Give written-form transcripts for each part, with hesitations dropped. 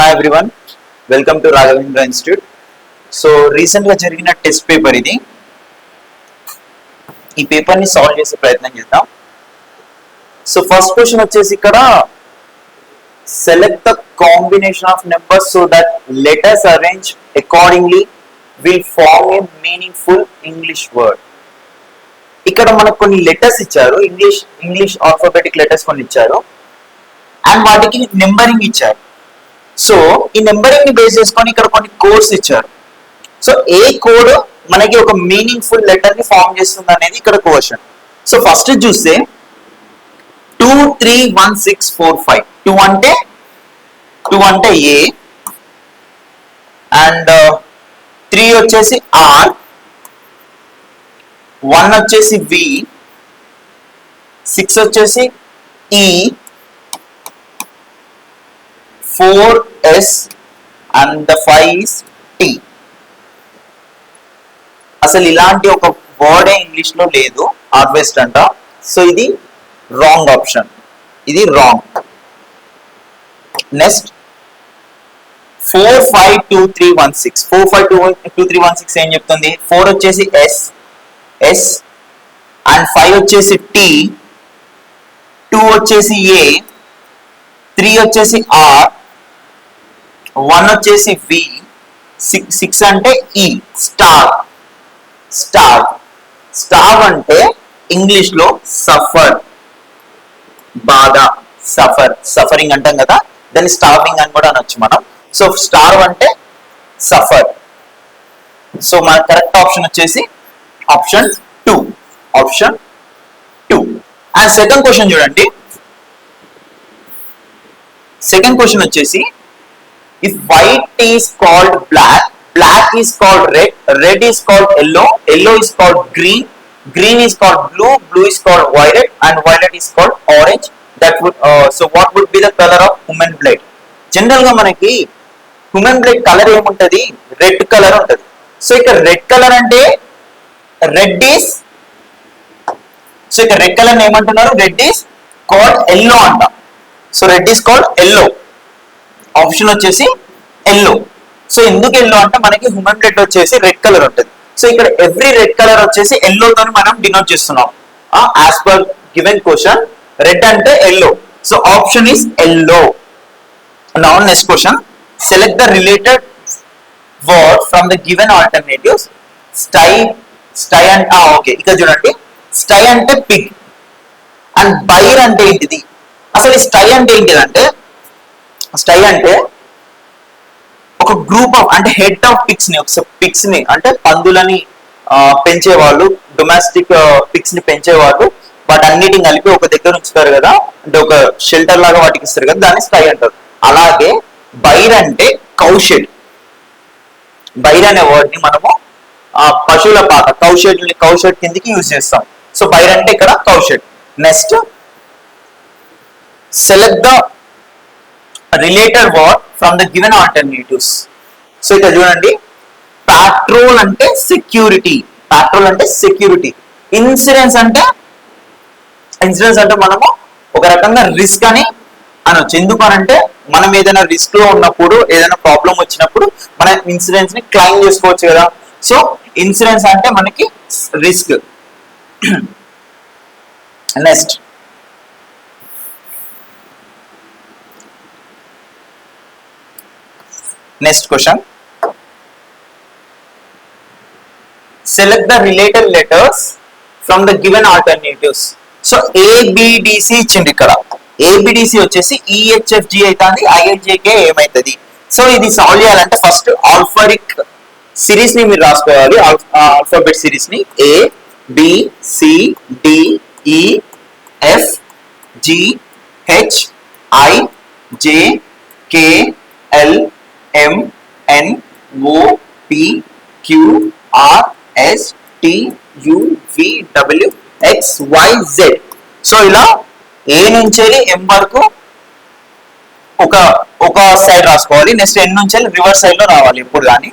Hi everyone, welcome to Raghavendra Institute. So recently జరిగిన test paper ఇది. ఈ paper ని సాల్వ్ చేసే ప్రయత్నం చేద్దాం. సో ఫస్ట్ క్వశ్చన్ వచ్చేసి ఇక్కడ select the combination of numbers so that letters arranged accordingly will form a meaningful English word. ఇక్కడ మనకు కొన్ని లెటర్స్ ఇచ్చారు, ఇంగ్లీష్ ఆల్ఫాబెటిక్ లెటర్స్ కొన్ని ఇచ్చారు అండ్ వాటికి నెంబరింగ్ ఇచ్చారు. సో ఈ నెంబరింగ్ ని బేస్ చేసుకొని ఇక్కడ కొన్ని కోడ్స్ ఇచ్చారు. సో ఏ కోడ్ మనకి ఒక మీనింగ్ఫుల్ లెటర్ ని ఫామ్ చేస్తుంది అనేది ఇక్కడ క్వశ్చన్. సో ఫస్ట్ చూస్తే 2 3 1 6 4 5 2 అంటే ఏ అండ్ 3 వచ్చేసి ఆర్, 1 వచ్చేసి వి, 6 వచ్చేసి ఈ, 4 S and the 5 is T. అసలు ఇలాంటి ఒక వర్డ్ ఇంగ్లీష్ లో లేదు, హార్వెస్ట్ అంట. సో ఇది రాంగ్ ఆప్షన్, ఇది రాంగ్. నెక్స్ట్ 4 5 2 3 1 6 4 5 2 3 1 6 ఏం చెప్తుంది? 4 వచ్చేసి S అండ్ 5 వచ్చేసి T, 2 వచ్చేసి A, 3 వచ్చేసి R, 1 వచ్చేసి వి, 6 అంటే ఈ. స్టార్ అంటే ఇంగ్లీష్ లో సఫర్, బాధ, సఫరింగ్ అంటాం కదా, దాన్ని స్టార్వింగ్ అని కూడా అనొచ్చు మనం. సో స్టార్ అంటే సఫర్. సో మన కరెక్ట్ ఆప్షన్ వచ్చేసి ఆప్షన్ 2. అండ్ సెకండ్ క్వశ్చన్ చూడండి. సెకండ్ క్వశ్చన్ వచ్చేసి if white is called black, black is called red, red is called yellow, yellow is called green, green is called blue, blue is called violet and violet is called orange. That would so what would be the color of human blood? General గా మనకి human blood colour ఏముంటది? Red colour ఉంటది. So ఇక్కడ red colour అంటే red is, so ఇక్కడ red colour ఏమంటున్నారు? Red is called yellow అంట. So red is called yellow. Option వచ్చేసి ఎల్లో. సో ఎందుకు ఎల్లో అంటే మనకి హ్యూమన్ బ్లడ్ వచ్చేసి రెడ్ కలర్ ఉంటుంది. సో ఇక్కడ ఎవ్రీ రెడ్ కలర్ వచ్చేసి ఎల్లోతో మనం డినోట్ చేస్తున్నాం. As per given question red అంటే yellow. So option is yellow. Now next question, select the related word from the given alternatives. స్టై అంటే ఓకే, ఇక్కడ చూడండి. స్టై అంటే పిగ్ అండ్ బైర్ అంటే ఏంటిది? అసలు ఈ స్టై అంటే ఏంటిదంటే, స్టై అంటే ఒక గ్రూప్ ఆఫ్, అంటే హెడ్ ఆఫ్ పిగ్స్ ని అంటే పందులని పెంచేవాళ్ళు, డొమెస్టిక్ పిగ్స్ ని పెంచేవాళ్ళు, వాటన్నిటిని కలిపి ఒక దగ్గర ఉంచుతారు కదా, అంటే ఒక షెల్టర్ లాగా వాటికి ఇస్తారు కదా, దాన్ని స్టై అంటారు. అలాగే బైర్ అంటే కౌషెడ్. బైర్ అనే వర్డ్ ని మనము పశువుల పాక, కౌషెడ్ కిందకి యూజ్ చేస్తాం. సో బైర్ అంటే ఇక్కడ cowshed. Next select the related word from the given alternatives. So ఇక్కడ చూడండి, పెట్రోల్ అంటే సెక్యూరిటీ, ఇన్సూరెన్స్ అంటే మనము ఒక రకంగా రిస్క్ అని అనొచ్చు. ఎందుకు అనంటే మనం ఏదైనా రిస్క్ లో ఉన్నప్పుడు, ఏదైనా ప్రాబ్లం వచ్చినప్పుడు మన ఇన్సూరెన్స్ ని క్లెయిమ్ చేసుకోవచ్చు కదా. సో ఇన్సూరెన్స్ అంటే మనకి risk. Next question, select the related letters from the given alternatives. So ABDC ఇచ్చింది ఇక్కడ. ABDC వచ్చేసి EHFG అవుతుంది, IHJK ఏమైతుంది? సో ఇది సాల్వ్ చేయాలంటే ఫస్ట్ ఆల్ఫాబెటిక్ సిరీస్ ని మీరు రాసుకోవాలి. ఆల్ఫాబెట్ సిరీస్ ని A B C D E F G H I J K L M N O P Q R S T U V W X Y Z. So ఇలా ఏ నుంచి M వరకు ఒక side రాసుకోవాలి. Next N నుంచి reverse side లో రావాలి ఎప్పుడు కానీ.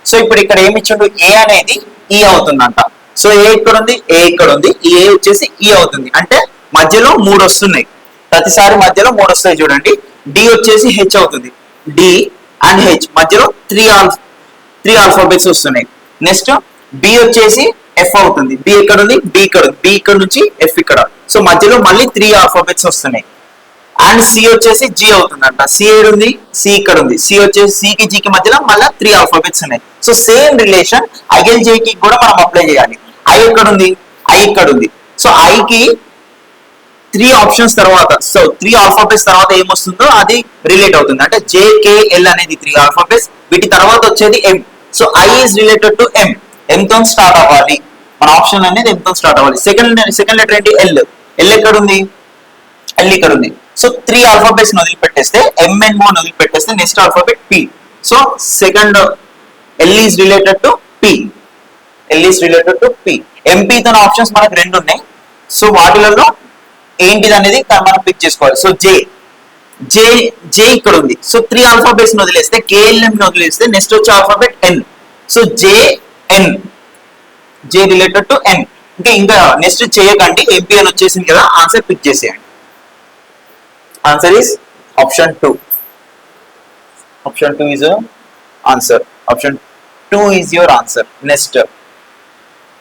సో ఇప్పుడు ఇక్కడ ఏమి ఇచ్చిండు? ఏ అనేది ఈ అవుతుందంట. సో ఏ ఇక్కడ ఉంది, ఏ ఇక్కడ ఉంది, ఈ ఏ వచ్చేసి ఈ అవుతుంది. అంటే మధ్యలో 3 వస్తున్నాయి, ప్రతిసారి మధ్యలో 3 వస్తాయి చూడండి. డి వచ్చేసి హెచ్ అవుతుంది. డి అండ్ హెచ్ మధ్యలో త్రీ ఆల్ఫాబెట్స్ వస్తున్నాయి. నెక్స్ట్ బి వచ్చేసి ఎఫ్ అవుతుంది. బి ఎక్కడ ఉంది, బి ఇక్కడ ఉంది, బి ఇక్కడ నుంచి ఎఫ్ ఇక్కడ. సో మధ్యలో మళ్ళీ త్రీ ఆల్ఫాబెట్స్ వస్తున్నాయి. అండ్ సి వచ్చేసి జి అవుతుందంట. సి ఏడు ఉంది, సి ఇక్కడ ఉంది. సి వచ్చేసి సికి జికి మధ్యలో మళ్ళీ త్రీ ఆల్ఫాబెట్స్ ఉన్నాయి. సో సేమ్ రిలేషన్ ఐఎల్జేకి కూడా మనం అప్లై చేయాలి. ఐ ఎక్కడ ఉంది, ఐ ఇక్కడ ఉంది. సో ఐకి త్రీ ఆప్షన్స్ తర్వాత, సో త్రీ ఆల్ఫాబెట్స్ తర్వాత ఏమొస్తుందో అది రిలేట్ అవుతుంది. అంటే జేకేఎల్ అనేది త్రీ ఆల్ఫాబెట్స్, వీటి తర్వాత వచ్చేది M. So I is related to M. M తో స్టార్ట్ అవ్వాలి మన ఆప్షన్ అనేది, ఎం తో స్టార్ట్ అవ్వాలి. సెకండ్ లెటర్ ఏంటి, ఎల్. ఎల్ ఎక్కడ ఉంది, ఎల్ ఇక్కడ ఉంది. సో త్రీ ఆల్ఫాబెట్స్ వదిలిపెట్టేస్తే ఎంఎన్ఓ వదిలిపెట్టేస్తే next alphabet P. So second L is related to P. L is related to P. ఎంపీతో ఆప్షన్స్ మనకు రెండు ఉన్నాయి. సో వాటిలలో ఏంటిది అనేది మనం పిక్ చేసుకోవాలి. సో జే జే జే ఇక్కడ ఉంది. సో త్రీ ఆల్ఫాబెట్స్ వదిలేస్తే కేఎల్ఎం వదిలేస్తే నెక్స్ట్ వచ్చే alphabet N. So J N, J related to N. ఇంకా నెక్స్ట్ చేయకండి, ఎంపీ అని వచ్చేసింది కదా, ఆన్సర్ పిక్ చేసేయండి. Answer is option 2. Option 2 is your answer. Option 2 is your answer. Next,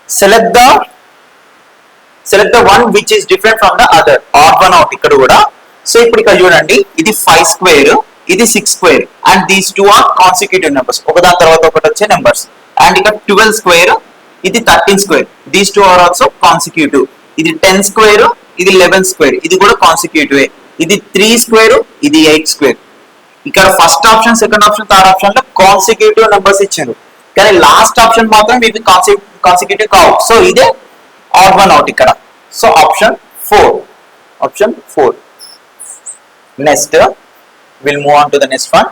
select the one which is different from the other. Odd one out ఇక్కడ కూడా. So ఇప్పుడు ఇక్కడ చూడండి, ఇది 5 square, ఇది 6 square, and these two are consecutive numbers. ఒకదాని తర్వాత ఒకటి వచ్చే నెంబర్స్. అండ్ ఇక్కడ 12 square, ఇది 13 square. These two are also consecutive. ఇది 10 square, ఇది 11 square. ఇది కూడా consecutive. ఇది 3 square, ఇది 8 square. ఇక్కడ first option, second option, third option లో కాన్సిక్యూటివ్ నెంబర్స్ ఇచ్చారు, కానీ లాస్ట్ ఆప్షన్ మాత్రం ఇవి కాన్సిక్యూటివ్ కావు. సో ఇదే ఆడ్ వన్ అవుట్ ఇక్కడ. So option 4. Option 4. Next will move on to the next one.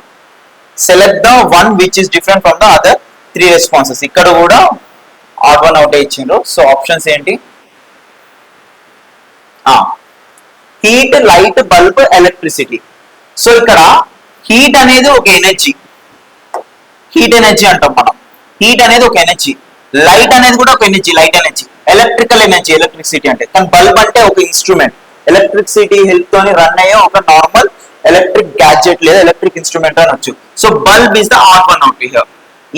Select the one which is different from the other 3 responses. ఇక్కడ కూడా ఆడ్ వన్ అవుట్ ఇచ్చిండ్రు. So options ఏంటి, heat, light, bulb, electricity. So ఇక్కడ heat అనేది ఒక energy, heat energy అంటాం మనం. Heat అనేది ఒక ఎనర్జీ, లైట్ అనేది కూడా ఒక energy, light energy. Electrical energy electricity అంటే. కానీ బల్బ్ అంటే ఒక ఇన్స్ట్రుమెంట్, ఎలక్ట్రిసిటీ హెల్ప్ తోని రన్ అయ్యే ఒక నార్మల్ ఎలక్ట్రిక్ గ్యాడ్జెట్ లేదా ఎలక్ట్రిక్ ఇన్స్ట్రుమెంట్ అనొచ్చు. So bulb is the odd one out here.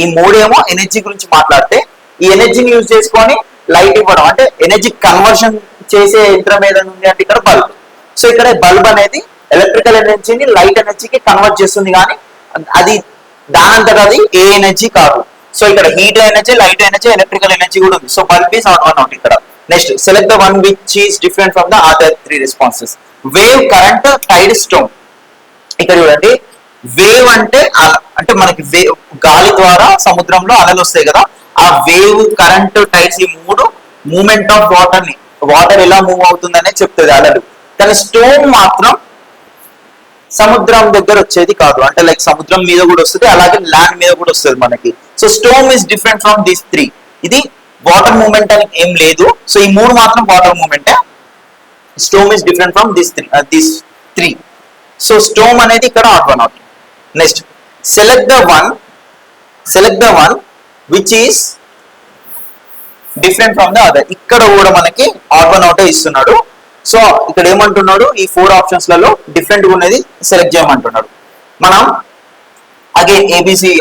ఈ మూడేమో ఎనర్జీ గురించి మాట్లాడితే, ఈ ఎనర్జీని యూజ్ చేసుకొని లైట్ ఇవ్వడం అంటే ఎనర్జీ కన్వర్షన్ చేసే యంత్రం ఏదైనా ఉంది అంటే ఇక్కడ బల్బ్. సో ఇక్కడ బల్బ్ అనేది ఎలక్ట్రికల్ ఎనర్జీని లైట్ ఎనర్జీకి కన్వర్ట్ చేస్తుంది, కానీ అది దానంతట అది ఏ ఎనర్జీ కాదు. సో ఇక్కడ heat energy, light energy, electrical energy కూడా ఉంది. So bulb is odd one out ఇక్కడ. Next, select the one which is different from the other 3 responses. Wave, current, tide, storm. ఇక్కడ చూడండి, వేవ్ అంటే అంటే మనకి గాలి ద్వారా సముద్రంలో అలలు వస్తాయి కదా, ఆ వేవ్, కరెంట్, టైడ్స్ ఈ మూడు మూమెంట్ ఆఫ్ వాటర్ ని, వాటర్ ఎలా మూవ్ అవుతుందనే చెప్తుంది అలలు. కానీ స్టోమ్ మాత్రం సముద్రం దగ్గర వచ్చేది కాదు, అంటే లైక్ సముద్రం మీద కూడా వస్తుంది, అలాగే ల్యాండ్ మీద కూడా వస్తుంది మనకి. So storm is different from these 3. ఇది వాటర్ మూమెంట్ అని ఏం లేదు. సో ఈ మూడు మాత్రం వాటర్ మూమెంటే. Storm is different from these 3. So storm అనేది ఇక్కడ odd one out. Next, select the one which is different from the other. ఇక్కడ కూడా మనకి ఆడ్ వన్ అవుట్ ఇస్తున్నాడు. సో ఇక్కడ ఏమంటున్నాడు, ఈ 4 ఆప్షన్స్ లలో డిఫరెంట్ గా ఉన్నది సెలెక్ట్ చేయమంటున్నాడు. మనం అగైన్ ఏబిసి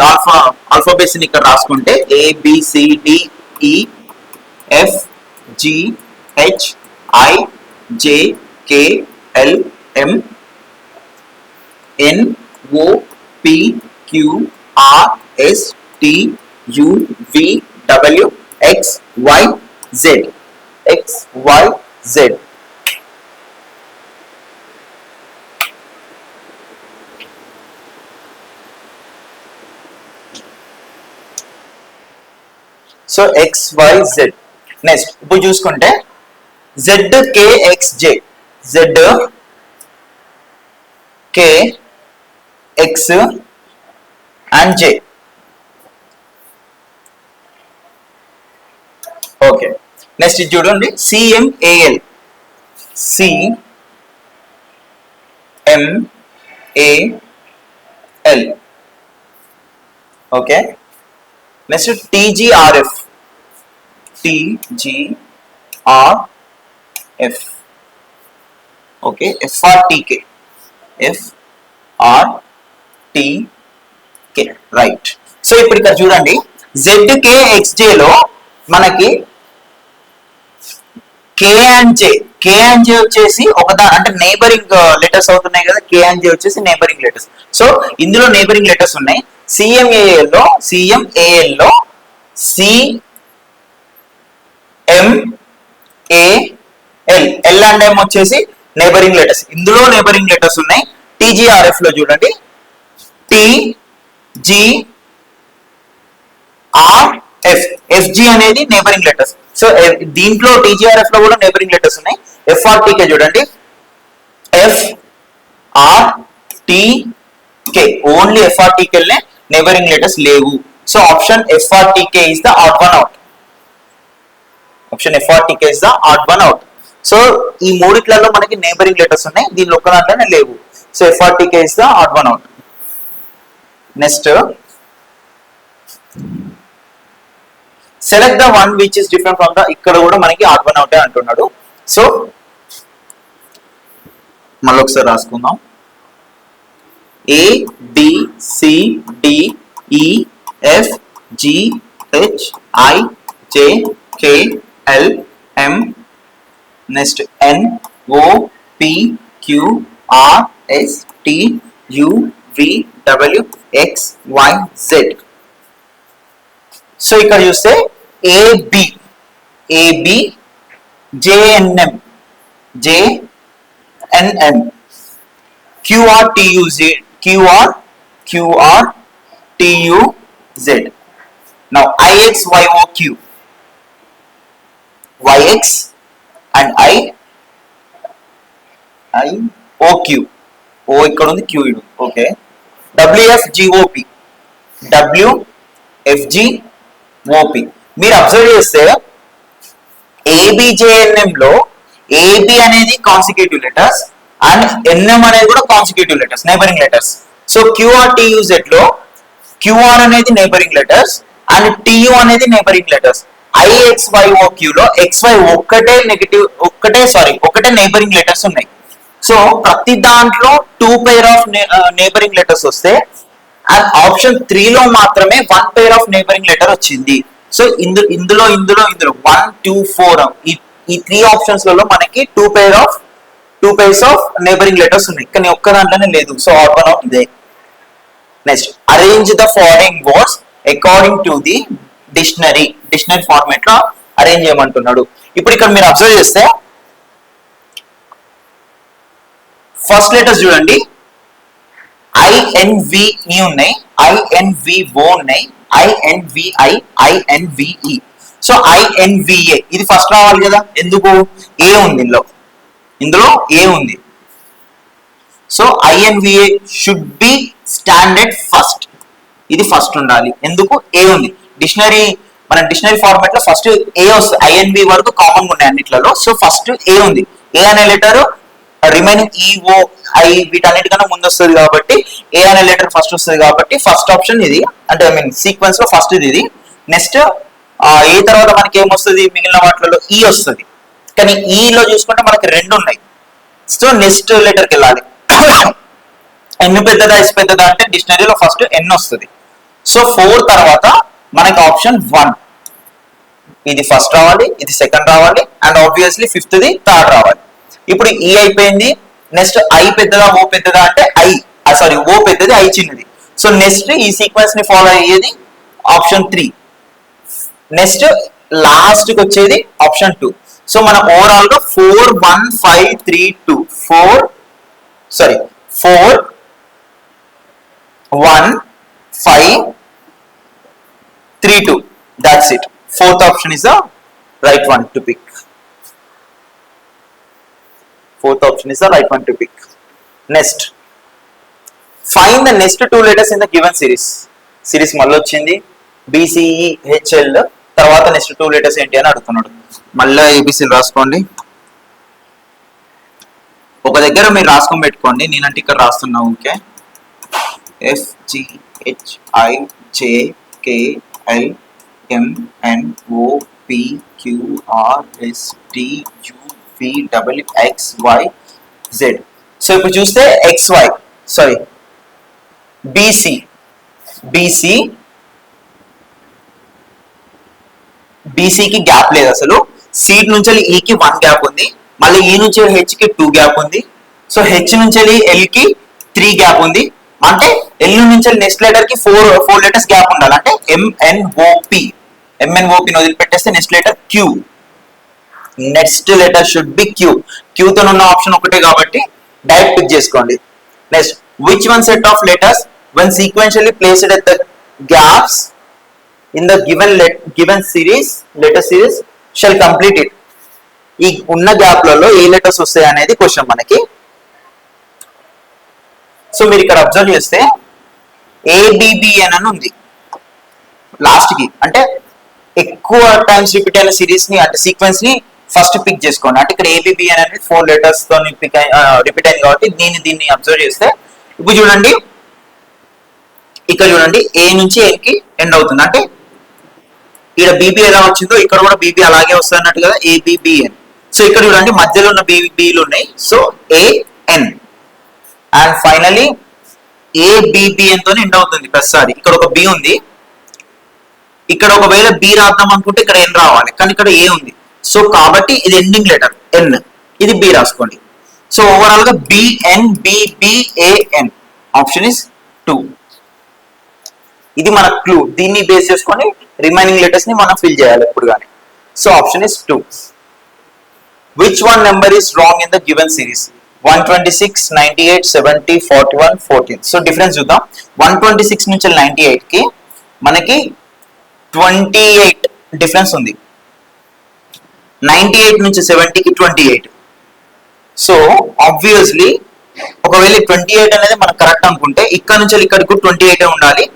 ఆల్ఫాబెట్స్ ని ఇక్కడ రాసుకుంటే ABCDEFGHIJKLMNOPQRSTUVWXYZ. So XYZ. నెక్స్ట్ ఇప్పుడు చూసుకుంటే ZKXJ, ZKX and J. Okay, next ఇది చూడండి, CMAL, CMAL. Okay, next TGRF, okay, FRTK, FRTK. Okay right. So ఇప్పుడు ఇక్కడ చూడండి ZKXJ లో మనకి కే అండ్ జే వచ్చేసి అంటే నైబరింగ్ లెటర్స్ అవుతున్నాయి కదా. కే అండ్ జే వచ్చేసి నైబరింగ్ లెటర్స్. సో ఇందులో నైబరింగ్ లెటర్స్ ఉన్నాయి. సిఎంఏఎల్ లో ఎల్ అండ్ ఎం వచ్చేసి నైబరింగ్ లెటర్స్. ఇందులో నైబరింగ్ లెటర్స్ ఉన్నాయి. TGRF లో చూడండి TGRF అనేది నైబరింగ్ లెటర్స్. సో దీంట్లో TGRF లో కూడా నైబరింగ్ లెటర్స్ ఉన్నాయి. FRTK చూడండి FRTK only FRTK neighbouring letters లేవు. So option FRTK is the odd one out. Option FRTK is the odd one out. So ఈ మూడిట్లలో మనకి నైబరింగ్ లెటర్స్ ఉన్నాయి, దీనిలో ఒక్క దాంట్లోనే లేవు. So FRTK is the odd one out. Next select the one which is different from the, ఇక్కడ కూడా మనకి ఆడ్ వన్ అవుట్ అంటున్నాడు. సో మళ్ళీ ఒకసారి రాసుకుందాం. ABCDEFGHIJKLM next NOPQRSTUVWXYZ. సో ఇక్కడ చూస్తే AB JNM QRTUZ. Now IXYOQ YX and IOQ O ఇక్కడ ఉంది, Q ఇది. ఓకే. WFGOP మీరు అబ్జర్వ్ చేస్తే ABJNM లో AB అనేది కాన్సిక్యూటివ్ లెటర్స్ అండ్ NM అనేది కూడా consecutive letters, neighbouring letters. So QRTUZ లో QR అనేది నైబరింగ్ లెటర్స్ అండ్ TU అనేది నైబరింగ్ లెటర్స్. IXYOQ లో XY ఒకటే నైబరింగ్ లెటర్స్ ఉన్నాయి. సో ప్రతి దాంట్లో 2 pair ఆఫ్ నైబరింగ్ లెటర్స్ వస్తే అండ్ ఆప్షన్ 3 లో మాత్రమే 1 pair ఆఫ్ నైబరింగ్ లెటర్ వచ్చింది. సో ఇందులో 1, 2, 4 ఈ 3 ఆప్షన్స్ లలో మనకి 2 pairs ఆఫ్ నైబరింగ్ లెటర్స్ ఉన్నాయి, కానీ ఒక్క దాంట్లోనే లేదు. సో ఆడ్ వన్ అవుట్ ఇదే. Next arrange the following words according to the dictionary format లో అరేంజ్ చేయమంటున్నాడు. ఇప్పుడు ఇక్కడ మీరు అబ్జర్వ్ చేస్తే ఫస్ట్ లెటర్స్ చూడండి, INVE ఉన్నాయి, INVO ఉన్నాయి, INVI, INVE. సో INVA ఇది ఫస్ట్ రావాలి కదా, ఎందుకు? ఏ ఉంది ఇందులో ఏ ఉంది. So INVA should be standard first, ఇది ఫస్ట్ ఉండాలి. ఎందుకు? ఏ ఉంది. మన డిక్షనరీ ఫార్మాట్ లో ఫస్ట్ ఏ వస్తుంది. INV వరకు కామన్ ఉన్నాయి అన్నిట్లలో. సో ఫస్ట్ ఏ ఉంది. ఏ అనే లెటర్ రిమైనింగ్ EO I వీటన్నిటికన్నా ముందు వస్తుంది కాబట్టి ఏ అనే లెటర్ ఫస్ట్ వస్తుంది కాబట్టి ఫస్ట్ ఆప్షన్ ఇది, అంటే సీక్వెన్స్ లో ఫస్ట్ ఇది. నెక్స్ట్ ఏ తర్వాత మనకి ఏమొస్తుంది, మిగిలిన వాటిలో ఈ వస్తుంది. కానీ ఈలో చూసుకుంటే మనకి 2 ఉన్నాయి. సో నెక్స్ట్ లెటర్కి వెళ్ళాలి. ఎన్ పెద్దదా ఎస్ పెద్దదా అంటే డిక్షనరీలో ఫస్ట్ ఎన్ వస్తుంది. సో 4 తర్వాత మనకి ఆప్షన్ 1 ఇది ఫస్ట్ రావాలి, ఇది సెకండ్ రావాలి అండ్ ఆబ్వియస్లీ 5th థర్డ్ రావాలి. ఇప్పుడు ఈ అయిపోయింది. నెక్స్ట్ ఐ పెద్దదా ఓ పెద్దదా అంటే ఓ పెద్దది ఐ చిన్నది. సో నెక్స్ట్ ఈ సీక్వెన్స్ ని ఫాలో అయ్యేది ఆప్షన్ 3. నెక్స్ట్ లాస్ట్ కి వచ్చేది ఆప్షన్ 2. సో మన ఓవరాల్ గా 4 1 5 3 2 4 1 5 3 2. That's it. 4th option is the right one to pick. 4th option is the right one to pick. Next, find the next 2 letters in the given series. Series మళ్ళీ వచ్చింది BCEHL. తర్వాత next 2 letters ఏంటి అని అడుగుతున్నాడు. మళ్ళీ ABC రాసుకోండి. ఒక దగ్గర మీరు రాసుకొని పెట్టుకోండి, నేనంటే ఇక్కడ రాస్తున్నా. ఓకే. FGHIJKLMNOPQRSTUVWXYZ. సో ఇప్పుడు చూస్తే BC బీసీ, బీసీకి గ్యాప్ లేదు అసలు. సి నుంచి ఈకి 1 గ్యాప్ ఉంది, మళ్ళీ ఈ నుంచి హెచ్ కి 2 గ్యాప్ ఉంది. సో హెచ్ నుంచి ఎల్ కి 3 గ్యాప్ ఉంది. అంటే ఎల్ నుంచి నెక్స్ట్ లెటర్ కి 4 లెటర్స్ గ్యాప్ ఉండాలి. అంటే ఎంఎన్ఓపి, ఎంఎన్ఓపిని వదిలిపెట్టేస్తే next letter Q. Next letter should be Q. క్యూతో ఉన్న ఆప్షన్ ఒకటే కాబట్టి డైరెక్ట్ పిక్ చేసుకోండి. Next, which one set of letters when sequentially placed at the gaps in the given series letter series shall complete it. ఈ ఉన్న గ్యాప్లలో ఏ letters వస్తాయి అనేది question మనకి. సో మీరు ఇక్కడ అబ్జర్వ్ చేస్తే ఏబిబిఎన్ అని ఉంది లాస్ట్ కి. అంటే ఎక్కువ టైమ్స్ రిపీట్ అయిన సిరీస్ ని అంటే సీక్వెన్స్ ని ఫస్ట్ పిక్ చేసుకోండి. అంటే ఇక్కడ ఏబిబిఎన్ అనేది 4 లెటర్స్ తో రిపీట్ అయింది కాబట్టి దీన్ని అబ్జర్వ్ చేస్తే ఇప్పుడు చూడండి, ఇక్కడ చూడండి ఏ నుంచి ఎన్ కి ఎండ్ అవుతుంది. అంటే ఇక్కడ బీబీ ఎలా వచ్చిందో ఇక్కడ కూడా బీబీ అలాగే వస్తుంది అన్నట్టు కదా, ఏబిబిఎన్. సో ఇక్కడ చూడండి మధ్యలో ఉన్న బీబీలు ఉన్నాయి. సో ఏఎన్ అండ్ ఫైనలీ ఏబిబిఎన్ తో ఎండ్ అవుతుంది ప్రతిసారి. ఇక్కడ ఒక బి ఉంది, ఇక్కడ ఒకవేళ బి రాద్దాం అనుకుంటే ఇక్కడ ఎన్ రావాలి, కానీ ఇక్కడ ఏ ఉంది. సో కాబట్టి ఇది ఎండింగ్ లెటర్ ఎన్, ఇది బి రాసుకోండి. సో ఓవరాల్ గా బిఎన్ బిబిఏఎన్ ఆప్షన్ ఇస్ 2. ఇది మన క్లూ. దీన్ని బేస్ చేసుకొని రిమైనింగ్ లెటర్స్ ని మనం ఫిల్ చేయాలి ఎప్పుడు కానీ. So option is 2. Which one number is wrong in the given series? 126, 98, 70, 41, 14. So difference చూద్దాం. 126 నుంచి 98 కి మనకి 28 డిఫరెన్స్ ఉంది. 98 నుంచి 70 కి 28. సో ఆబ్వియస్లీ ఒకవేళ 28 అనేది మనకు కరెక్ట్ అనుకుంటే ఇక్కడ నుంచి ఇక్కడికి 28 ఉండాలి.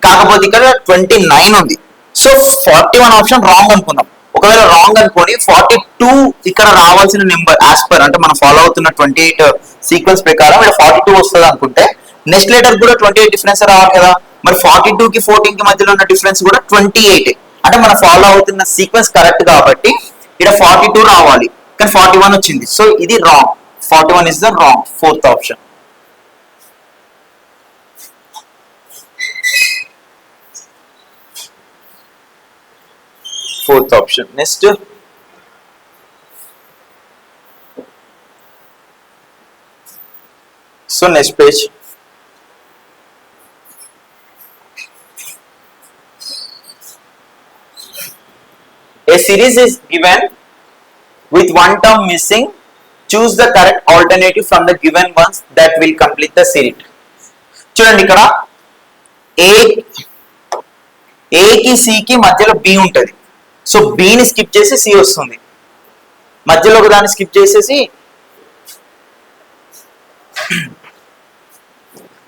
కాకపోతే ఇక్కడ 29 ఉంది. సో 41 ఆప్షన్ రాంగ్ అనుకుందాం. ఒకవేళ రాంగ్ అనుకోని 42 ఇక్కడ రావాల్సిన నెంబర్ యాజ్ పర్ అంటే మనం ఫాలో అవుతున్న 28 సీక్వెన్స్ ప్రకారం ఇక్కడ 42 వస్తుంది అనుకుంటే నెక్స్ట్ లెటర్ కూడా 28 డిఫరెన్స్ రావాలి కదా. మరి 42 కి 14 కి మధ్యలో ఉన్న డిఫరెన్స్ కూడా 28. అంటే మనం ఫాలో అవుతున్న సీక్వెన్స్ కరెక్ట్ కాబట్టి ఇక్కడ 42 రావాలి, కానీ 41 వచ్చింది. సో ఇది wrong. 41 is the wrong, 4th option. Fourth option. Next, so next page. A series is given with one term missing. Choose the correct alternative from the given ones that will complete the series. చూడండి ఇక్కడ ఏ కి C కి మధ్యలో B ఉంటుంది. So బిని skip చేసి C వస్తుంది, మధ్యలో ఒక దాన్ని స్కిప్ చేసేసి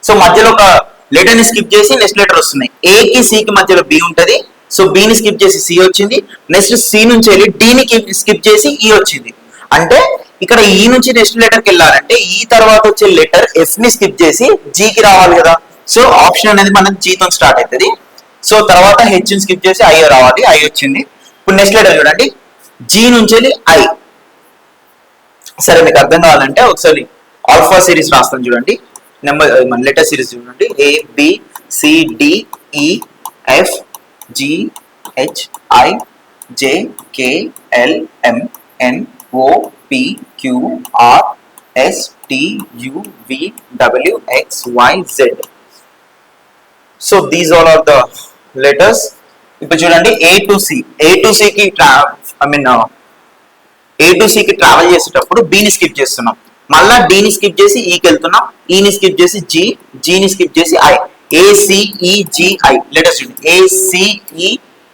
సో మధ్యలో ఒక లెటర్ ని స్కిప్ చేసి నెక్స్ట్ లెటర్ వస్తున్నాయి. ఏ కి సి కి మధ్యలో బి ఉంటది. సో బిని స్కిప్ చేసి సి వచ్చింది. నెక్స్ట్ సి నుంచి వెళ్ళి డిని స్కిప్ చేసి ఈ వచ్చింది. అంటే ఇక్కడ ఈ నుంచి నెక్స్ట్ లెటర్ కి వెళ్ళాలంటే ఈ తర్వాత వచ్చే లెటర్ ఎఫ్ ని స్కిప్ చేసి జీకి రావాలి కదా. సో ఆప్షన్ అనేది మనకి జీతో స్టార్ట్ అవుతుంది. సో తర్వాత హెచ్ ని స్కిప్ చేసి ఐ రావాలి, ఐ వచ్చింది. ఇప్పుడు నెక్స్ట్ లెటర్ చూడండి, జీ నుంచి ఐ. సరే మీకు అర్థం కావాలంటే ఒకసారి ఆల్ఫా సిరీస్ రాస్తాం చూడండి. నెంబర్ మన లెటర్ సిరీస్ చూడండి. A B C D E F G H I J K L M N O P Q R S T U V W X Y Z. So these all are the letters. ఇప్పుడు చూడండి A to సికి travel చేసేటప్పుడు బిని skip చేస్తున్నాం, మళ్ళా డిని skip చేసి ఈకి వెళ్తున్నాం, ఈని skip చేసి జీని స్కిప్ చేసి ఐ. ఏసిఈజిఐ లెటర్స్ చూడండి. ఏసిఈ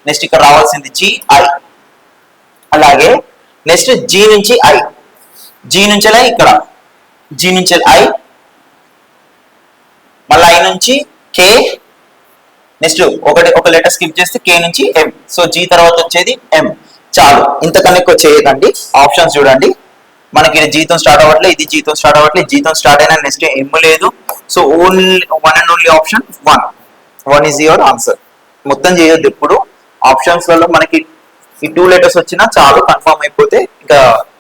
నెక్స్ట్ ఇక్కడ రావాల్సింది జిఐ. అలాగే నెక్స్ట్ జీ నుంచి ఐ, జీ నుంచి ఇక్కడ జీ నుంచి ఐ, మళ్ళీ ఐ నుంచి కే, నెక్స్ట్ ఒక లెటర్ స్కిప్ చేస్తే కే నుంచి ఎం. సో జీ తర్వాత వచ్చేది ఎం. చాలు, ఇంతకన్నా ఎక్కువ చేయకండి. ఆప్షన్స్ చూడండి, మనకి ఇది జీతం స్టార్ట్ అవ్వట్లేదు, ఇది జీతం స్టార్ట్ అవ్వట్లేదు, జీతం స్టార్ట్ అయినా నెక్స్ట్ ఎం లేదు. So only one and only option 1 is your answer. మొత్తం చేయొద్దు ఎప్పుడు. ఆప్షన్స్ లలో మనకి ఈ 2 లెటర్స్ వచ్చినా చాలు, కన్ఫర్మ్ అయిపోతే ఇంకా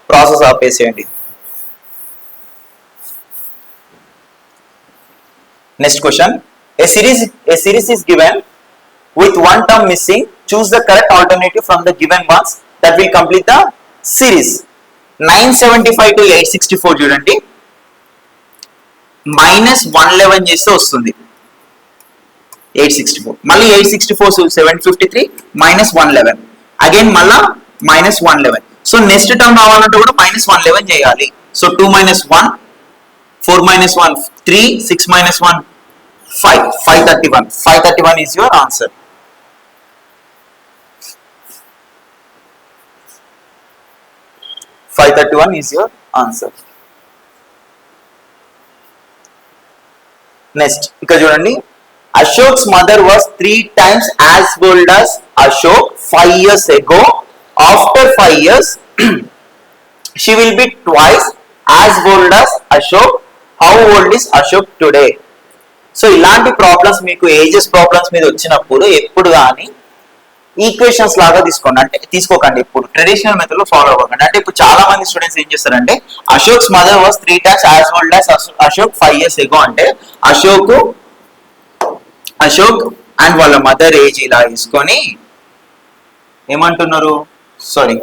ప్రాసెస్ ఆపేసేయండి. Next question, a series A series is given with one term missing. Choose the correct alternative from the given ones that will complete the series. 975 to 864 చూడండి, -111 చేస్తే వస్తుంది 864. మళ్ళీ 864 753 -111 అగైన్ మళ్ళా -111. సో నెక్స్ట్ టర్మ్ రావాలంటే కూడా -111 చేయాలి. So 2 - 1 4 - 1 3 6 - 1 5 531. 531 is your answer. is your answer. Next ఇక్కడ చూడండి, Ashok's mother was 3 times as old as Ashok 5 years ago. After 5 years, she will be twice as old as Ashok. How old is Ashok today? So ఇలాంటి problems మీకు ages problems మీద వచ్చినప్పుడు ఎప్పుడు కానీ equations లాగా తీసుకోండి, అంటే తీసుకోకండి, ఇప్పుడు ట్రెడిషనల్ మెథడ్ లో ఫాలో అవ్వకండి. అంటే ఇప్పుడు చాలా మంది స్టూడెంట్స్ ఏం చేస్తారంటే Ashok's mother was 3 times as old as Ashok 5 years ago అంటే అశోక్ అండ్ వాళ్ళ మదర్ ఏజ్ ఇలా తీసుకొని ఏమంటున్నారు, sorry,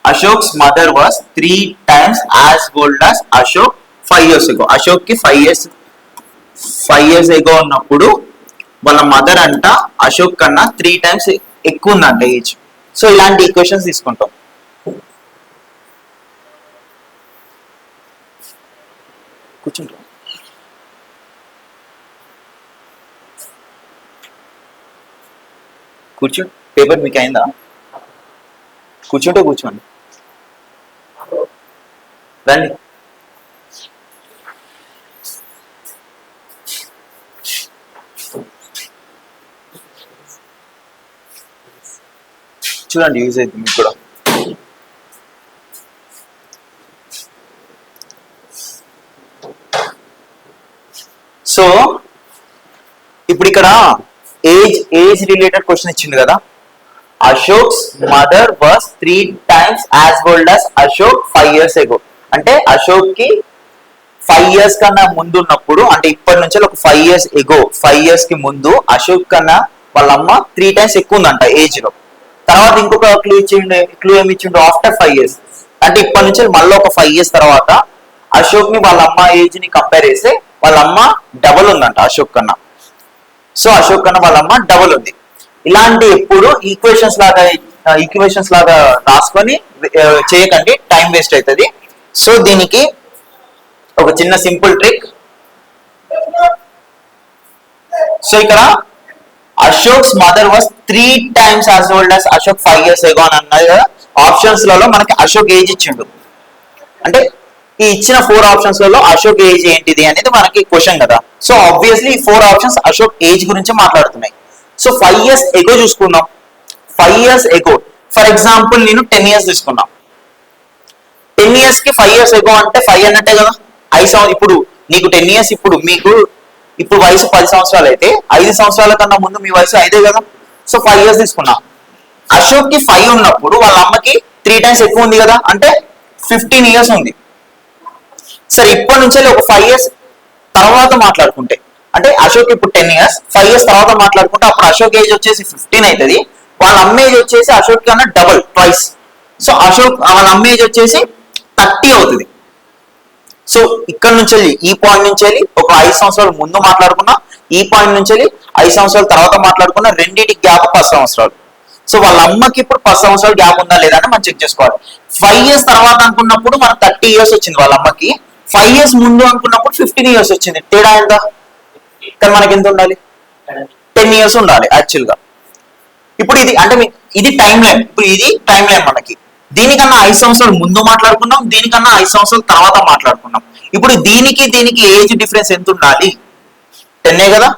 Ashok's mother was 3 times as old as Ashok 5 years ago. Ashok కి 5 years ago ఉన్నప్పుడు వాళ్ళ మదర్ అంట అశోక్ కన్నా 3 times ఎక్కువ ఉందంట ఏజ్. సో ఇలాంటి ఈక్వేషన్స్ తీసుకుంటాం. కూర్చుంటాం, కూర్చోండి, పేపర్ మీకు అయిందా? కూర్చుంటే కూర్చోండి, రండి. చూడండి, యూజ్ అవుతుంది మీకు కూడా. సో ఇప్పుడు ఇక్కడ ఏజ్ రిలేటెడ్ క్వశ్చన్ ఇచ్చింది కదా. Ashok's mother was 3 times as old as Ashok 5 years ago అంటే అశోక్ కి 5 years కన్నా ముందు ఉన్నప్పుడు, అంటే ఇప్పటి నుంచి ఒక 5 years ago 5 years కి ముందు అశోక్ కన్నా వాళ్ళ అమ్మ 3 times ఎక్కువ ఉందంట ఏజ్ లో. తర్వాత ఇంకొక క్లూ ఏమి ఇచ్చిండు, ఆఫ్టర్ 5 years అంటే ఇప్పటి నుంచి మళ్ళీ ఒక 5 years తర్వాత అశోక్ ని వాళ్ళ అమ్మ ఏజ్ ని కంపేర్ చేస్తే వాళ్ళ అమ్మ డబుల్ ఉందంట అశోక్ కన్నా. సో అశోక్ కన్నా వాళ్ళ అమ్మ డబుల్ ఉంది. ఇలాంటి ఎప్పుడు ఈక్వేషన్స్ లాగా రాసుకొని చేయకండి, టైం వేస్ట్ అవుతుంది. సో దీనికి ఒక చిన్న సింపుల్ ట్రిక్. సో ఇక్కడ Ashok's mother was 3 times as old as Ashok 5 years ago అని అన్నది కదా. ఆప్షన్స్ లలో మనకి అశోక్ ఏజ్ ఇచ్చిండు, అంటే ఈ ఇచ్చిన 4 ఆప్షన్స్ లలో అశోక్ ఏజ్ ఏంటిది అనేది మనకి క్వశ్చన్ కదా. సో ఆబ్వియస్లీ ఈ 4 ఆప్షన్స్ అశోక్ ఏజ్ గురించి మాట్లాడుతున్నాయి. సో 5 years ago చూసుకుందాం. 5 years ago ఫర్ ఎగ్జాంపుల్ నేను 10 years తీసుకున్నా. 10 years కి 5 years ago అంటే 5 అన్నట్టే కదా. ఇప్పుడు నీకు 10 years, ఇప్పుడు వయసు 10 సంవత్సరాలు అయితే 5 సంవత్సరాల కన్నా ముందు మీ వయసు 5 కదా. సో 5 years తీసుకున్నా. అశోక్ కి 5 ఉన్నప్పుడు వాళ్ళ అమ్మకి 3 times ఎక్కువ ఉంది కదా, అంటే 15 years ఉంది. సరే ఇప్పటి నుంచి ఒక 5 years తర్వాత మాట్లాడుకుంటే, అంటే అశోక్ ఇప్పుడు 10 years 5 years తర్వాత మాట్లాడుకుంటే అప్పుడు అశోక్ ఏజ్ వచ్చేసి 15 అవుతుంది. వాళ్ళ అమ్మ ఏజ్ వచ్చేసి అశోక్ కన్నా డబుల్ ట్వైస్. సో వాళ్ళ అమ్మ ఏజ్ వచ్చేసి 30 అవుతుంది. సో ఇక్కడ నుంచి ఈ పాయింట్ నుంచి ఒక 5 సంవత్సరాలు ముందు మాట్లాడుకున్నా, ఈ పాయింట్ నుంచి 5 సంవత్సరాల తర్వాత మాట్లాడుకున్నా, రెండింటికి గ్యాప్ 10 సంవత్సరాలు. సో వాళ్ళ అమ్మకి ఇప్పుడు 10 సంవత్సరాలు గ్యాప్ ఉందా లేదా అని మనం చెక్ చేసుకోవాలి. 5 years తర్వాత అనుకున్నప్పుడు మనకు 30 years వచ్చింది వాళ్ళ అమ్మకి. 5 years ముందు అనుకున్నప్పుడు 15 years వచ్చింది. తేడా ఎంత? కానీ మనకి ఎంత ఉండాలి? 10 years ఉండాలి యాక్చువల్ గా. ఇప్పుడు ఇది అంటే ఇది టైం లైన్. ఇప్పుడు ఇది టైం లైన్ మనకి. దీనికన్నా 5 సంవత్సరాలు ముందు మాట్లాడుకున్నాం, దీనికన్నా 5 సంవత్సరాల తర్వాత మాట్లాడుకున్నాం. ఇప్పుడు దీనికి ఏజ్ డిఫరెన్స్ ఎంత ఉండాలి? 10 కదా.